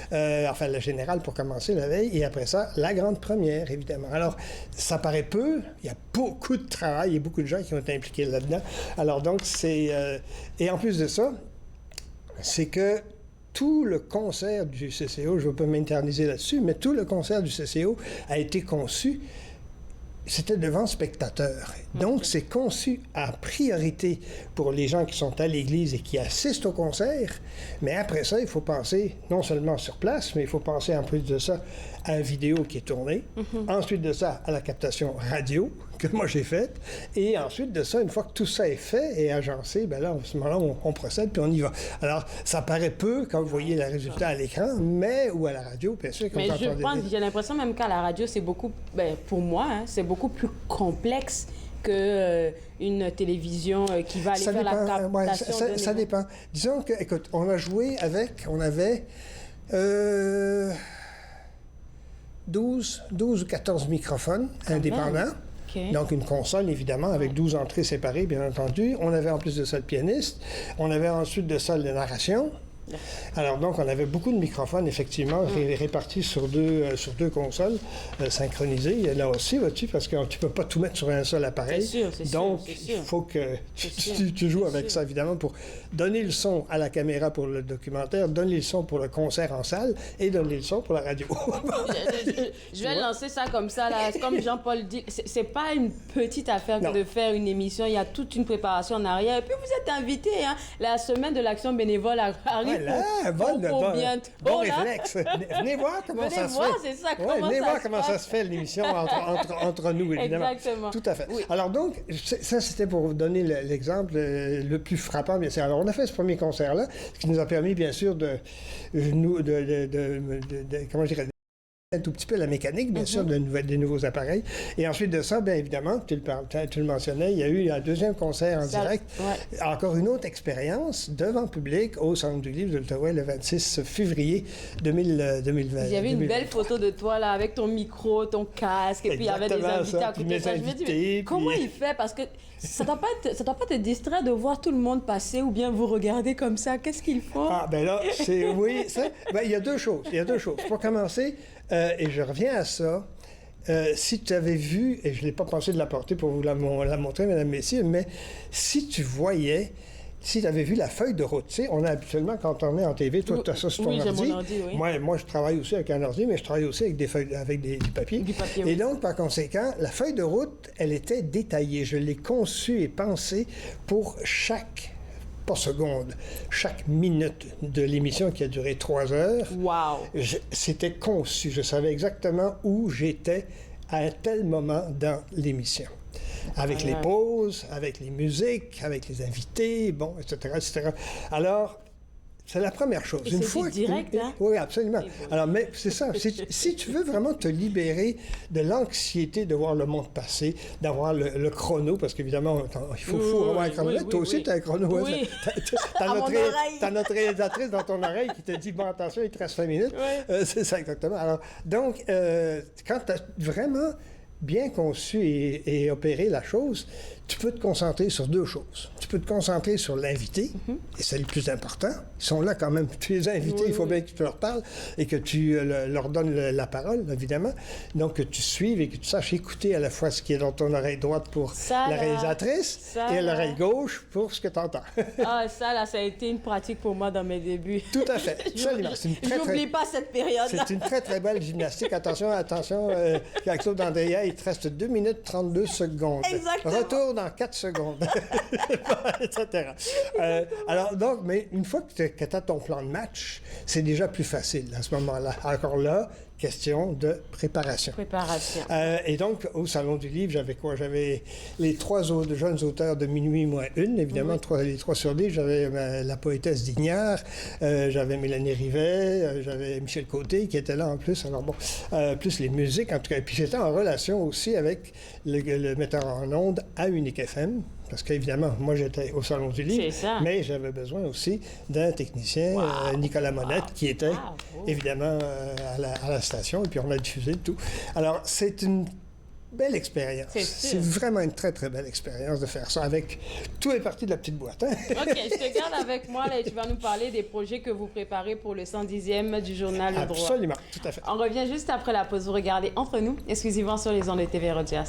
enfin la générale pour commencer la veille, et après ça, la grande première, évidemment. Alors, ça paraît peu, il y a beaucoup de travail, il y a beaucoup de gens qui ont été impliqués là-dedans. Alors donc, et en plus de ça, c'est que tout le concert du CCO, je ne veux pas m'éterniser là-dessus, mais tout le concert du CCO a été conçu, c'était devant spectateurs. Donc, c'est conçu en priorité pour les gens qui sont à l'église et qui assistent au concert. Mais après ça, il faut penser non seulement sur place, mais il faut penser en plus de ça à la vidéo qui est tournée, ensuite de ça à la captation radio que moi j'ai faite, et ensuite de ça, une fois que tout ça est fait et agencé, bien là, à ce moment-là, on procède puis on y va. Alors, ça paraît peu quand vous voyez le résultat à l'écran, mais ou à la radio, bien sûr. Mais j'ai l'impression même qu'à la radio, c'est beaucoup, pour moi, c'est beaucoup plus complexe que une télévision qui va aller faire la captation. Ça dépend. Disons que, écoute, on avait 12 ou 14 microphones indépendants. Okay. Donc, une console, évidemment, avec 12 entrées séparées, bien entendu. On avait en plus de ça le pianiste. On avait ensuite de ça la narration. Alors, donc, on avait beaucoup de microphones, effectivement, répartis sur deux consoles, synchronisées. Là aussi, vois-tu, parce que tu ne peux pas tout mettre sur un seul appareil. C'est sûr. Donc, il faut que tu joues avec ça, évidemment, pour donner le son à la caméra pour le documentaire, donner le son pour le concert en salle et donner le son pour la radio. Je vais lancer ça comme ça, là. Comme Jean-Paul dit, c'est pas une petite affaire que de faire une émission. Il y a toute une préparation en arrière. Et puis, vous êtes invité, hein. La semaine de l'action bénévole arrive. Bon réflexe. Venez voir comment ça se fait. Venez voir comment ça se fait, l'émission entre nous, évidemment. Exactement. Tout à fait. Oui. Alors donc, ça, c'était pour vous donner l'exemple le plus frappant, bien sûr. Alors, on a fait ce premier concert-là, ce qui nous a permis, bien sûr, comment je dirais, un tout petit peu la mécanique, bien sûr, des nouveaux appareils. Et ensuite de ça, bien évidemment, tu le mentionnais, il y a eu un deuxième concert en direct. Ouais. Encore une autre expérience devant public au Salon du Livre de l'Outaouais le 26 février 2020. Il y avait une belle photo de toi, là, avec ton micro, ton casque, et puis il y avait des invités à côté de toi. Je me dis, mais comment il fait? Parce que ça ne doit pas te distraire de voir tout le monde passer ou bien vous regarder comme ça. Qu'est-ce qu'ils font? Ah, ben là, il y a deux choses. Pour commencer, et je reviens à ça, si tu avais vu, et je ne l'ai pas pensé de l'apporter pour vous la montrer, mesdames, messieurs, mais si tu avais vu la feuille de route, tu sais, on a habituellement, quand on est en TV, toi, tu as ça sur ton ordi. Mon ordi, oui. Moi, je travaille aussi avec un ordi, mais je travaille aussi avec des feuilles, avec du papier. Et donc, par conséquent, la feuille de route, elle était détaillée. Je l'ai conçue et pensée pour chaque minute de l'émission qui a duré 3 heures. Wow! C'était conçu. Je savais exactement où j'étais à un tel moment dans l'émission. Avec les pauses, avec les musiques, avec les invités, bon, etc. Alors, c'est la première chose. Et c'est direct, hein? Oui, absolument. Alors, mais c'est ça. Si tu veux vraiment te libérer de l'anxiété de voir le monde passer, d'avoir le chrono, parce qu'évidemment, il faut avoir un chrono. Toi aussi, tu as un chrono. Oui. T'as notre réalisatrice dans ton oreille qui te dit, bon, attention, il te reste 5 minutes. C'est ça, exactement. Alors, donc, quand tu as vraiment bien conçu et opéré la chose, tu peux te concentrer sur 2 choses. Tu peux te concentrer sur l'invité, et c'est le plus important. Ils sont là quand même, tous les invités, il faut bien que tu leur parles et que tu leur donnes la parole, évidemment. Donc, que tu suives et que tu saches écouter à la fois ce qui est dans ton oreille droite pour la réalisatrice et l'oreille gauche pour ce que tu entends. Ça a été une pratique pour moi dans mes débuts. Tout à fait. J'oublie pas cette période. C'est une très, très belle gymnastique. Attention, Claude Andrea, il te reste 2 minutes 32 secondes. Exactement. Retour dans 4 secondes, etc. Alors, donc, mais une fois que tu as ton plan de match, c'est déjà plus facile à ce moment-là. Encore là, question de préparation. Et donc, au Salon du Livre, j'avais quoi? J'avais les 3 jeunes auteurs de Minuit moins une, évidemment, les 3 sur livre. J'avais la poétesse d'Ignard, j'avais Mélanie Rivet, j'avais Michel Côté qui était là en plus. Alors bon, plus les musiques, en tout cas. Et puis j'étais en relation aussi avec le metteur en ondes à Unique FM. Parce qu'évidemment, moi, j'étais au Salon du Livre, mais j'avais besoin aussi d'un technicien, Nicolas Monette, qui était évidemment à la station, et puis on a diffusé le tout. Alors, c'est une belle expérience. C'est vraiment une très, très belle expérience de faire ça avec tout est parti de la petite boîte. Hein? OK, je te garde avec moi là, et tu vas nous parler des projets que vous préparez pour le 110e du journal Le Droit. Absolument, tout à fait. On revient juste après la pause. Vous regardez Entre nous, exclusivement sur les ondes de TV Rogers.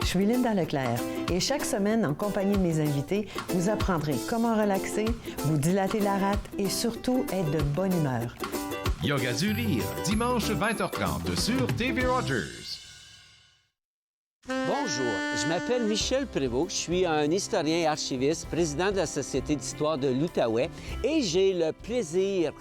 Je suis Linda Leclerc et chaque semaine, en compagnie de mes invités, vous apprendrez comment relaxer, vous dilater la rate et surtout être de bonne humeur. Yoga du rire, dimanche 20h30 sur TV Rogers. Bonjour, je m'appelle Michel Prévost, je suis un historien et archiviste, président de la Société d'histoire de l'Outaouais et j'ai le plaisir,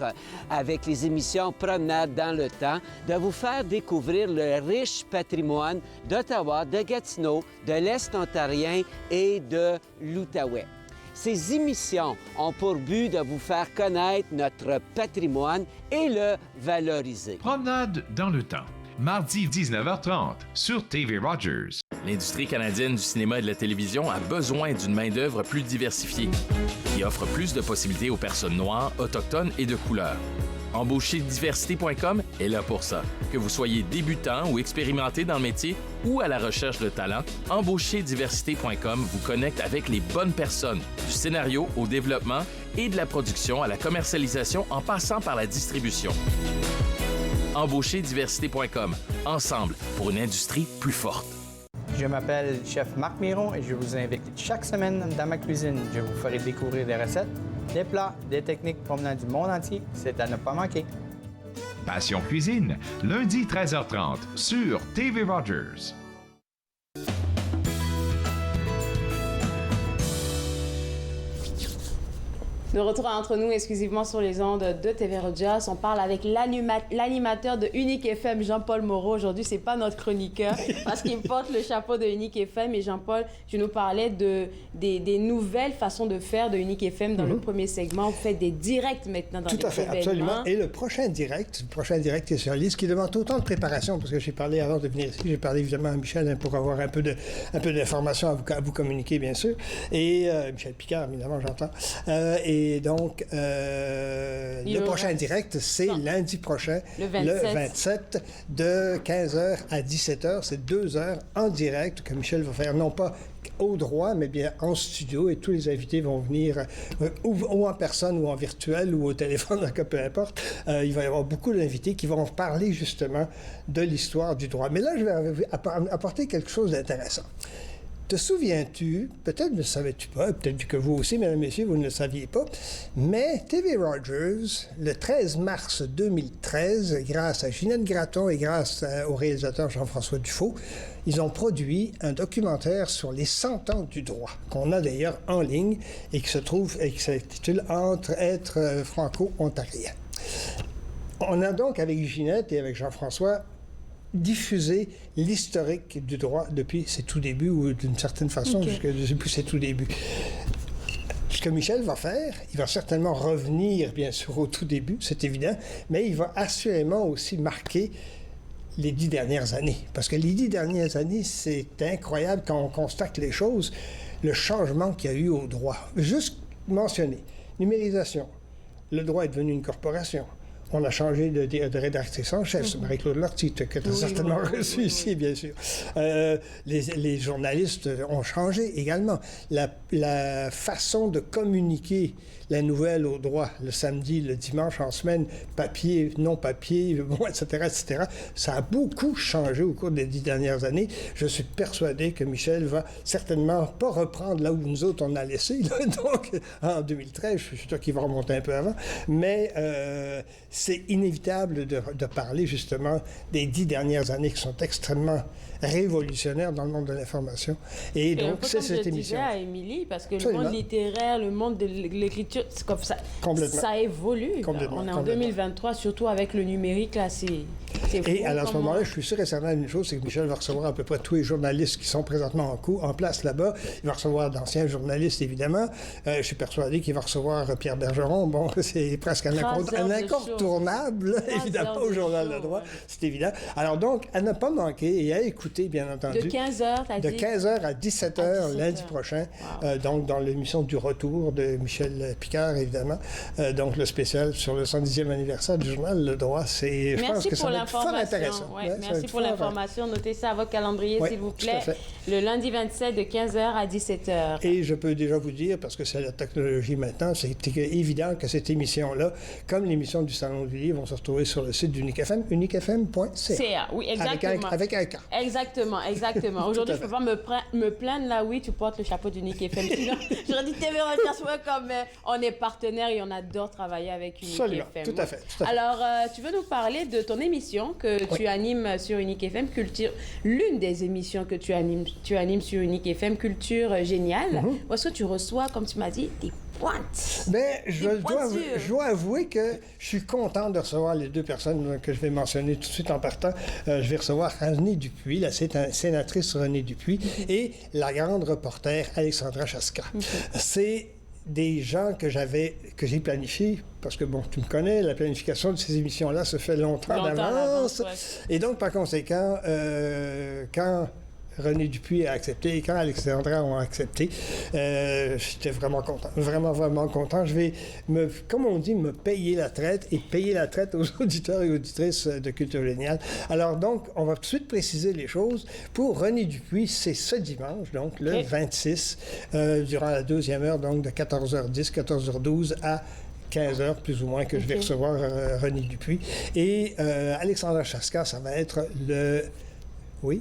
avec les émissions Promenade dans le temps, de vous faire découvrir le riche patrimoine d'Ottawa, de Gatineau, de l'Est ontarien et de l'Outaouais. Ces émissions ont pour but de vous faire connaître notre patrimoine et le valoriser. Promenade dans le temps, mardi 19h30 sur TV Rogers. L'industrie canadienne du cinéma et de la télévision a besoin d'une main-d'œuvre plus diversifiée, qui offre plus de possibilités aux personnes noires, autochtones et de couleur. Embaucherdiversité.com est là pour ça. Que vous soyez débutant ou expérimenté dans le métier ou à la recherche de talent, Embaucherdiversité.com vous connecte avec les bonnes personnes, du scénario au développement et de la production à la commercialisation en passant par la distribution. Embaucherdiversité.com, ensemble pour une industrie plus forte. Je m'appelle Chef Marc Miron et je vous invite chaque semaine dans ma cuisine. Je vous ferai découvrir des recettes, des plats, des techniques provenant du monde entier. C'est à ne pas manquer. Passion Cuisine, lundi 13h30 sur TV Rogers. De retour entre nous exclusivement sur les ondes de TV Rogers, on parle avec l'animateur de Unique FM, Jean-Paul Moreau. Aujourd'hui, c'est pas notre chroniqueur parce qu'il porte le chapeau de Unique FM. Et Jean-Paul, tu nous parlais des nouvelles façons de faire de Unique FM dans le premier segment. Vous faites des directs maintenant dans les événements. Tout à fait, absolument. Et le prochain direct qui est sur la liste, qui demande autant de préparation, parce que j'ai parlé avant de venir ici, j'ai parlé évidemment à Michel pour avoir un peu d'informations à vous communiquer, bien sûr. Et Michel Picard, évidemment, j'entends. Et donc, le prochain direct, c'est lundi prochain, le 27, de 15h à 17h. C'est 2 heures en direct que Michel va faire, non pas au droit, mais bien en studio, et tous les invités vont venir ou en personne, ou en virtuel, ou au téléphone, peu importe. Il va y avoir beaucoup d'invités qui vont parler justement de l'histoire du droit. Mais là, je vais apporter quelque chose d'intéressant. Te souviens-tu, peut-être ne savais-tu pas, peut-être que vous aussi, mesdames et messieurs, vous ne le saviez pas, mais TV Rogers, le 13 mars 2013, grâce à Ginette Gratton et grâce au réalisateur Jean-François Dufault, ils ont produit un documentaire sur les 100 ans du droit, qu'on a d'ailleurs en ligne et qui s'intitule « Entre être franco-ontarien ». On a donc, avec Ginette et avec Jean-François, diffuser l'historique du droit depuis ses tout débuts, ou d'une certaine façon, depuis ses tout débuts. Ce que Michel va faire, il va certainement revenir, bien sûr, au tout début, c'est évident, mais il va assurément aussi marquer les 10 dernières années. Parce que les 10 dernières années, c'est incroyable quand on constate les choses, le changement qu'il y a eu au droit. Juste mentionner, numérisation, le droit est devenu une corporation. On a changé de rédactrice en chef, c'est Marie-Claude Lortie, que tu as certainement reçu ici, bien sûr. Les journalistes ont changé également. La façon de communiquer la nouvelle au droit, le samedi, le dimanche, en semaine, papier, non papier, bon, etc., etc., ça a beaucoup changé au cours des 10 dernières années. Je suis persuadé que Michel va certainement pas reprendre là où nous autres on a laissé, là, donc en 2013, je suis sûr qu'il va remonter un peu avant, mais c'est inévitable de parler justement des 10 dernières années qui sont extrêmement révolutionnaires dans le monde de l'information. Et donc, c'est cette émission. Je disais à Émilie, parce que le monde littéraire, le monde de l'écriture, c'est comme ça, ça évolue. On est en 2023, surtout avec le numérique, là, c'est et à ce moment-là, je suis sûr et certain d'une chose, c'est que Michel va recevoir à peu près tous les journalistes qui sont présentement en place là-bas. Il va recevoir d'anciens journalistes, évidemment. Je suis persuadé qu'il va recevoir Pierre Bergeron. Bon, c'est presque un incontournable, évidemment, au Journal de droit. C'est évident. Alors donc, à ne pas manquer et à écouter, bien entendu. De 15h, t'as dit? De 15h à 17h lundi prochain. Donc, dans l'émission du retour de Michel Picard, évidemment. Donc, le spécial sur le 110e anniversaire du Journal Le Droit. Je pense que ça va être l'information. intéressant. Ouais, Ouais, ça va merci être pour fort, l'information. Notez ça à votre calendrier, Oui, s'il vous tout plaît. à fait. Le lundi 27 de 15h à 17h. Et je peux déjà vous dire, parce que c'est la technologie maintenant, c'est évident que cette émission-là, comme l'émission du Salon du Livre, vont se retrouver sur le site d'Unique FM, uniquefm.ca. Oui, exactement. Avec un K. Exactement. Aujourd'hui, je ne peux pas me plaindre là, oui, tu portes le chapeau d'Unique FM. Sinon, j'aurais dit TV Rogers, comme on est partenaire et on adore travailler avec Unique Absolument, FM. tout à fait. Alors, tu veux nous parler de ton émission que tu animes sur Unique FM, Culture, l'une des émissions que tu animes sur Unique FM, Culture Géniale. Où est-ce que tu reçois, comme tu m'as dit, des pointes? Bien, je dois avouer que je suis content de recevoir les deux personnes que je vais mentionner tout de suite en partant. Je vais recevoir Renée Dupuis, la sénatrice Renée Dupuis, et la grande reporter Alexandra Chaska. C'est des gens que j'ai planifiés, parce que, bon, tu me connais, la planification de ces émissions-là se fait longtemps d'avance. Et donc, par conséquent, quand Renée Dupuis a accepté et quand Alexandra ont accepté, j'étais vraiment content. Vraiment, vraiment content. Je vais, comme on dit, me payer la traite et payer la traite aux auditeurs et auditrices de Culture Géniale. Alors donc, on va tout de suite préciser les choses. Pour Renée Dupuis, c'est ce dimanche, donc le 26, durant la deuxième heure, donc de 14h10, 14h12 à 15h, plus ou moins, que je vais recevoir Renée Dupuis. Et Alexandra Chaska, ça va être le... Oui?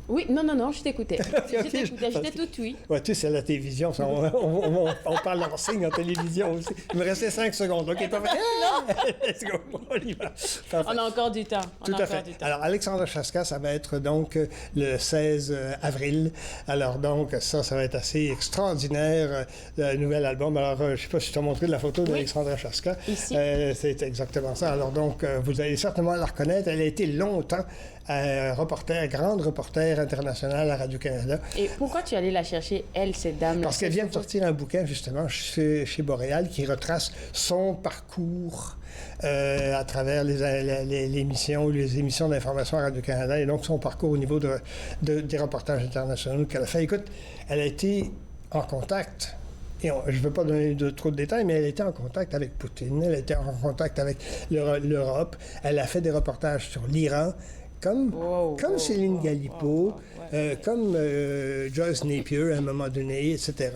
Oui, non, je t'écoutais. J'étais tout oui. Ouais, tu sais, c'est la télévision, ça, on parle en signe en télévision aussi. Il me restait 5 secondes, OK? Let's go, on y va. On a encore du temps. Tout à fait. Alors, Alexandra Chaska, ça va être donc le 16 avril. Alors, donc, ça va être assez extraordinaire, le nouvel album. Alors, je ne sais pas si je t'ai montré la photo d'Alexandra Chaska. Ici. C'est exactement ça. Alors, donc, vous allez certainement la reconnaître. Elle a été longtemps grande reporter internationale à Radio-Canada. Et pourquoi tu es allé la chercher, elle, cette dame? Parce qu'elle vient de sortir un bouquin, justement, chez Boréal, qui retrace son parcours à travers les émissions d'information à Radio-Canada, et donc son parcours au niveau des reportages internationaux qu'elle a fait. Écoute, elle a été en contact... Et je ne veux pas donner trop de détails, mais elle était en contact avec Poutine, elle était en contact avec l'Europe, elle a fait des reportages sur l'Iran, comme Céline Galipo, comme Joyce Napier à un moment donné, etc.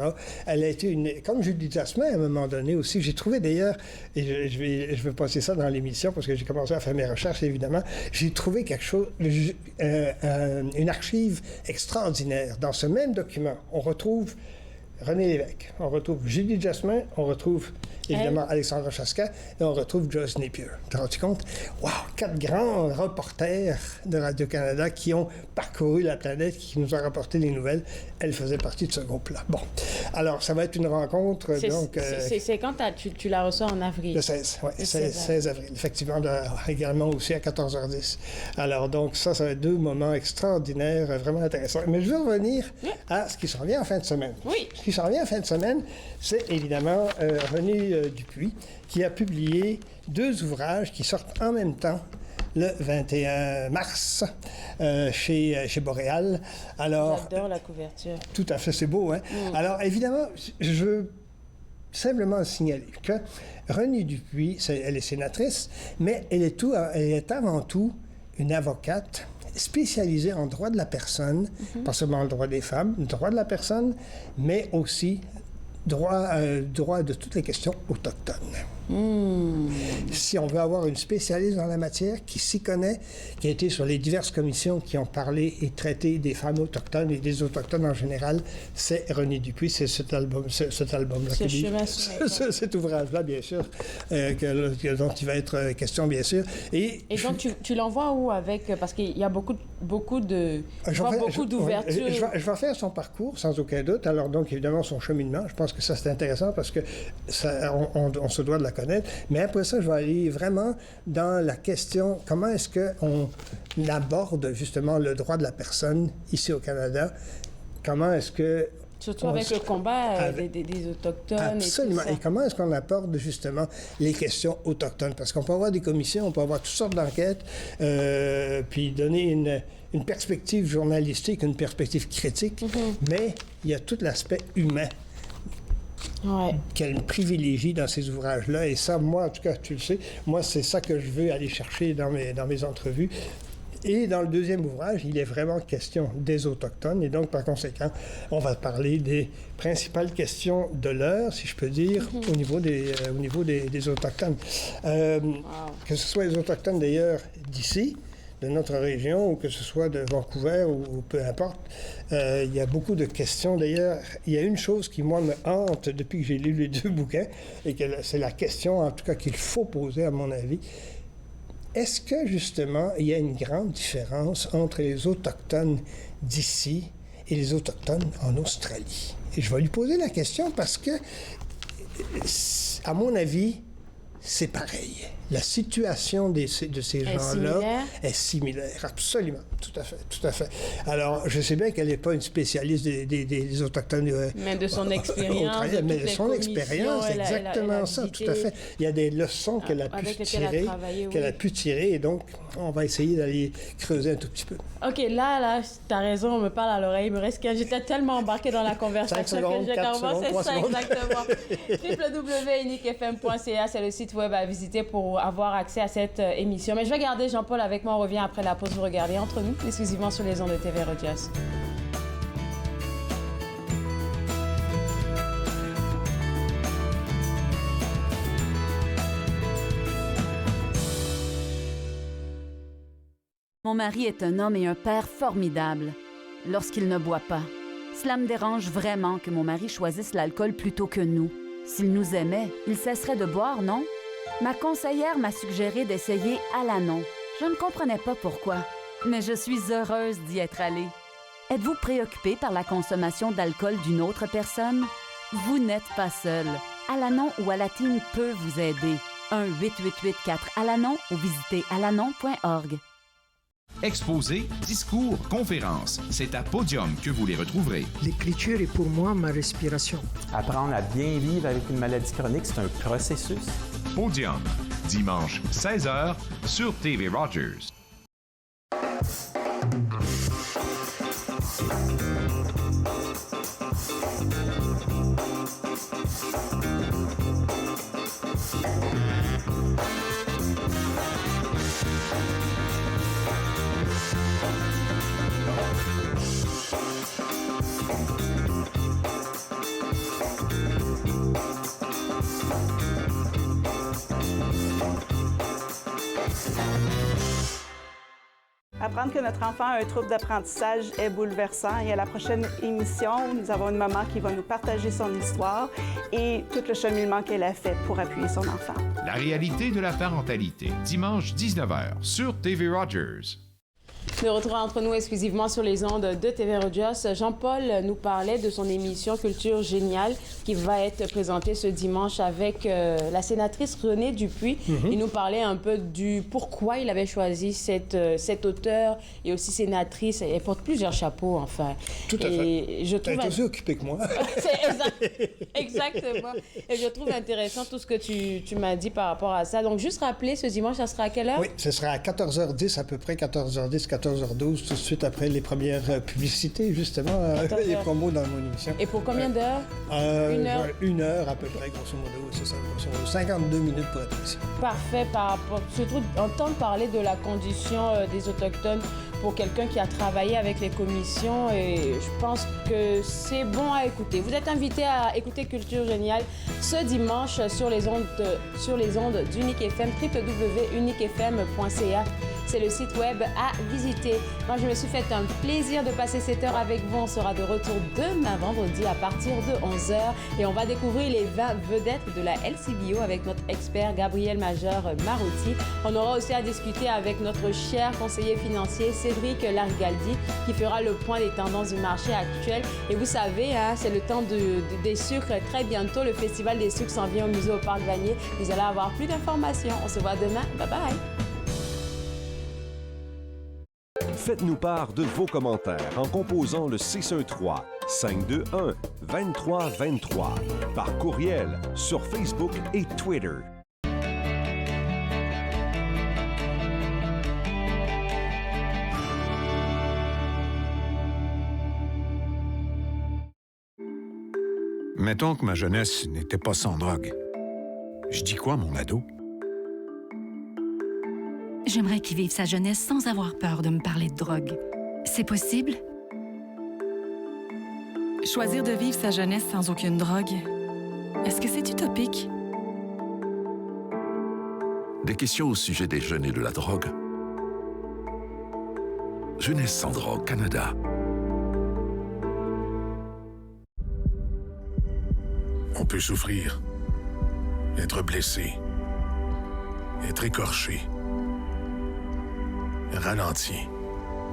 Elle a été comme Julie Jasmin à un moment donné aussi. J'ai trouvé d'ailleurs, et je vais passer ça dans l'émission parce que j'ai commencé à faire mes recherches, évidemment, j'ai trouvé quelque chose, une archive extraordinaire. Dans ce même document, on retrouve René Lévesque, on retrouve Julie Jasmin, on retrouve évidemment Alexandra Chaska et on retrouve Joyce Napier. Tu te rends compte? Wow! 4 grands reporters de Radio-Canada qui ont parcouru la planète, qui nous ont rapporté des nouvelles. Elle faisait partie de ce groupe-là. Bon. Alors, ça va être une rencontre, donc... C'est quand tu la reçois en avril? Le 16, oui. 16 avril, effectivement, également aussi à 14h10. Alors, donc, ça va être 2 moments extraordinaires, vraiment intéressants. Mais je veux revenir à ce qui s'en vient en fin de semaine. Oui. Ce qui s'en vient en fin de semaine, c'est évidemment Renée Dupuis, qui a publié 2 ouvrages qui sortent en même temps le 21 mars chez Boréal. Alors, j'adore la couverture. Tout à fait, c'est beau, hein? Alors, évidemment, je veux simplement signaler que Renée Dupuis, elle est sénatrice, mais elle est avant tout une avocate spécialisée en droit de la personne, pas seulement le droit des femmes, le droit de la personne, mais aussi droit de toutes les questions autochtones. Si on veut avoir une spécialiste dans la matière qui s'y connaît, qui a été sur les diverses commissions qui ont parlé et traité des femmes autochtones et des autochtones en général, c'est Renée Dupuis, c'est cet album-là. Cet ouvrage-là, bien sûr, dont il va être question, bien sûr. Et donc, tu l'envoies où avec... Parce qu'il y a beaucoup d'ouvertures. Je vais faire son parcours, sans aucun doute. Alors, donc, évidemment, son cheminement. Je pense que ça, c'est intéressant parce que on se doit de la connaître. Mais après ça, je vais aller vraiment dans la question, comment est-ce qu'on aborde justement le droit de la personne ici au Canada? Comment est-ce que... Surtout avec le combat des Autochtones. Absolument. Et tout ça. Et comment est-ce qu'on aborde justement les questions autochtones? Parce qu'on peut avoir des commissions, on peut avoir toutes sortes d'enquêtes, puis donner une perspective journalistique, une perspective critique, mais il y a tout l'aspect humain qu'elle privilégie dans ces ouvrages-là. Et ça, moi, en tout cas, tu le sais, moi, c'est ça que je veux aller chercher dans mes entrevues. Et dans le deuxième ouvrage, il est vraiment question des Autochtones. Et donc, par conséquent, on va parler des principales questions de l'heure, si je peux dire, au niveau des Autochtones. Que ce soit les Autochtones, d'ailleurs, d'ici, de notre région, ou que ce soit de Vancouver, ou peu importe. Il y a beaucoup de questions. D'ailleurs, il y a une chose qui, moi, me hante depuis que j'ai lu les deux bouquins, et que c'est la question, en tout cas, qu'il faut poser, à mon avis. Est-ce que, justement, il y a une grande différence entre les Autochtones d'ici et les Autochtones en Australie? Et je vais lui poser la question parce que, à mon avis, c'est pareil. La situation de ces gens-là est similaire, absolument, tout à fait. Alors, je sais bien qu'elle n'est pas une spécialiste des Autochtones. Mais de son expérience. Mais de son expérience, exactement ça, tout à fait. Il y a des leçons qu'elle a pu tirer, et donc, on va essayer d'aller creuser un tout petit peu. OK, là, t'as raison, on me parle à l'oreille. Il me reste j'étais tellement embarquée dans la conversation que j'ai commencé ça exactement. www.uniquefm.ca, c'est le site web à visiter pour avoir accès à cette émission. Mais je vais garder Jean-Paul avec moi. On revient après la pause. Vous regardez Entre nous, exclusivement sur les ondes de TV Rogers. Mon mari est un homme et un père formidable lorsqu'il ne boit pas. Cela me dérange vraiment que mon mari choisisse l'alcool plutôt que nous. S'il nous aimait, il cesserait de boire, non? Ma conseillère m'a suggéré d'essayer Alanon. Je ne comprenais pas pourquoi, mais je suis heureuse d'y être allée. Êtes-vous préoccupé par la consommation d'alcool d'une autre personne? Vous n'êtes pas seul. Alanon ou Alatine peut vous aider. 1-888-4-ALANON ou visitez alanon.org. Exposés, discours, conférences, c'est à Podium que vous les retrouverez. L'écriture est pour moi ma respiration. Apprendre à bien vivre avec une maladie chronique, c'est un processus. Podium, dimanche 16h sur TV Rogers. Apprendre que notre enfant a un trouble d'apprentissage est bouleversant et à la prochaine émission, nous avons une maman qui va nous partager son histoire et tout le cheminement qu'elle a fait pour appuyer son enfant. La réalité de la parentalité, dimanche 19h sur TV Rogers. De retour entre nous exclusivement sur les ondes de TV Rogers, Jean-Paul nous parlait de son émission Culture Géniale qui va être présentée ce dimanche avec la sénatrice Renée Dupuis. Il nous parlait un peu du pourquoi il avait choisi cette auteure et aussi sénatrice. Elle porte plusieurs chapeaux, enfin. Tout à fait. Elle est aussi occupée que moi. Exactement. Et je trouve intéressant tout ce que tu m'as dit par rapport à ça. Donc, juste rappeler, ce dimanche, ça sera à quelle heure? Oui, ce sera à 14h10 à peu près, 14h10, 14h12, tout de suite après les premières publicités, justement, les promos dans mon émission. Et pour combien d'heures? Une heure à peu près, grosso modo, c'est ça, grosso modo. 52 minutes pour être ici. Parfait, par rapport... Surtout, entendre parler de la condition des Autochtones pour quelqu'un qui a travaillé avec les commissions, et je pense que c'est bon à écouter. Vous êtes invité à écouter Culture Géniale ce dimanche sur les ondes d'Unique FM, www.uniquefm.ca. C'est le site web à visiter. Moi, je me suis fait un plaisir de passer cette heure avec vous. On sera de retour demain vendredi à partir de 11h et on va découvrir les 20 vedettes de la LCBO avec notre expert Gabriel Major-Marouti. On aura aussi à discuter avec notre cher conseiller financier Cédric Larigaldi qui fera le point des tendances du marché actuel. Et vous savez, hein, c'est le temps des sucres très bientôt. Le Festival des sucres s'en vient au musée au Parc Vanier. Vous allez avoir plus d'informations. On se voit demain. Bye bye! Faites-nous part de vos commentaires en composant le 613-521-2323 par courriel sur Facebook et Twitter. Mettons que ma jeunesse n'était pas sans drogue. Je dis quoi, mon ado? J'aimerais qu'il vive sa jeunesse sans avoir peur de me parler de drogue. C'est possible? Choisir de vivre sa jeunesse sans aucune drogue, est-ce que c'est utopique? Des questions au sujet des jeunes et de la drogue. Jeunesse sans drogue, Canada. On peut souffrir, être blessé, être écorché, ralenti,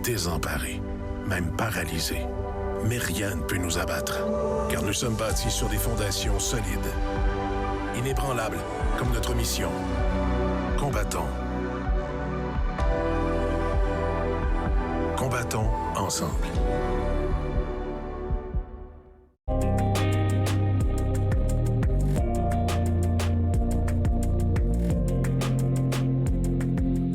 désemparé, même paralysé. Mais rien ne peut nous abattre, car nous sommes bâtis sur des fondations solides, inébranlables comme notre mission. Combattons. Combattons ensemble.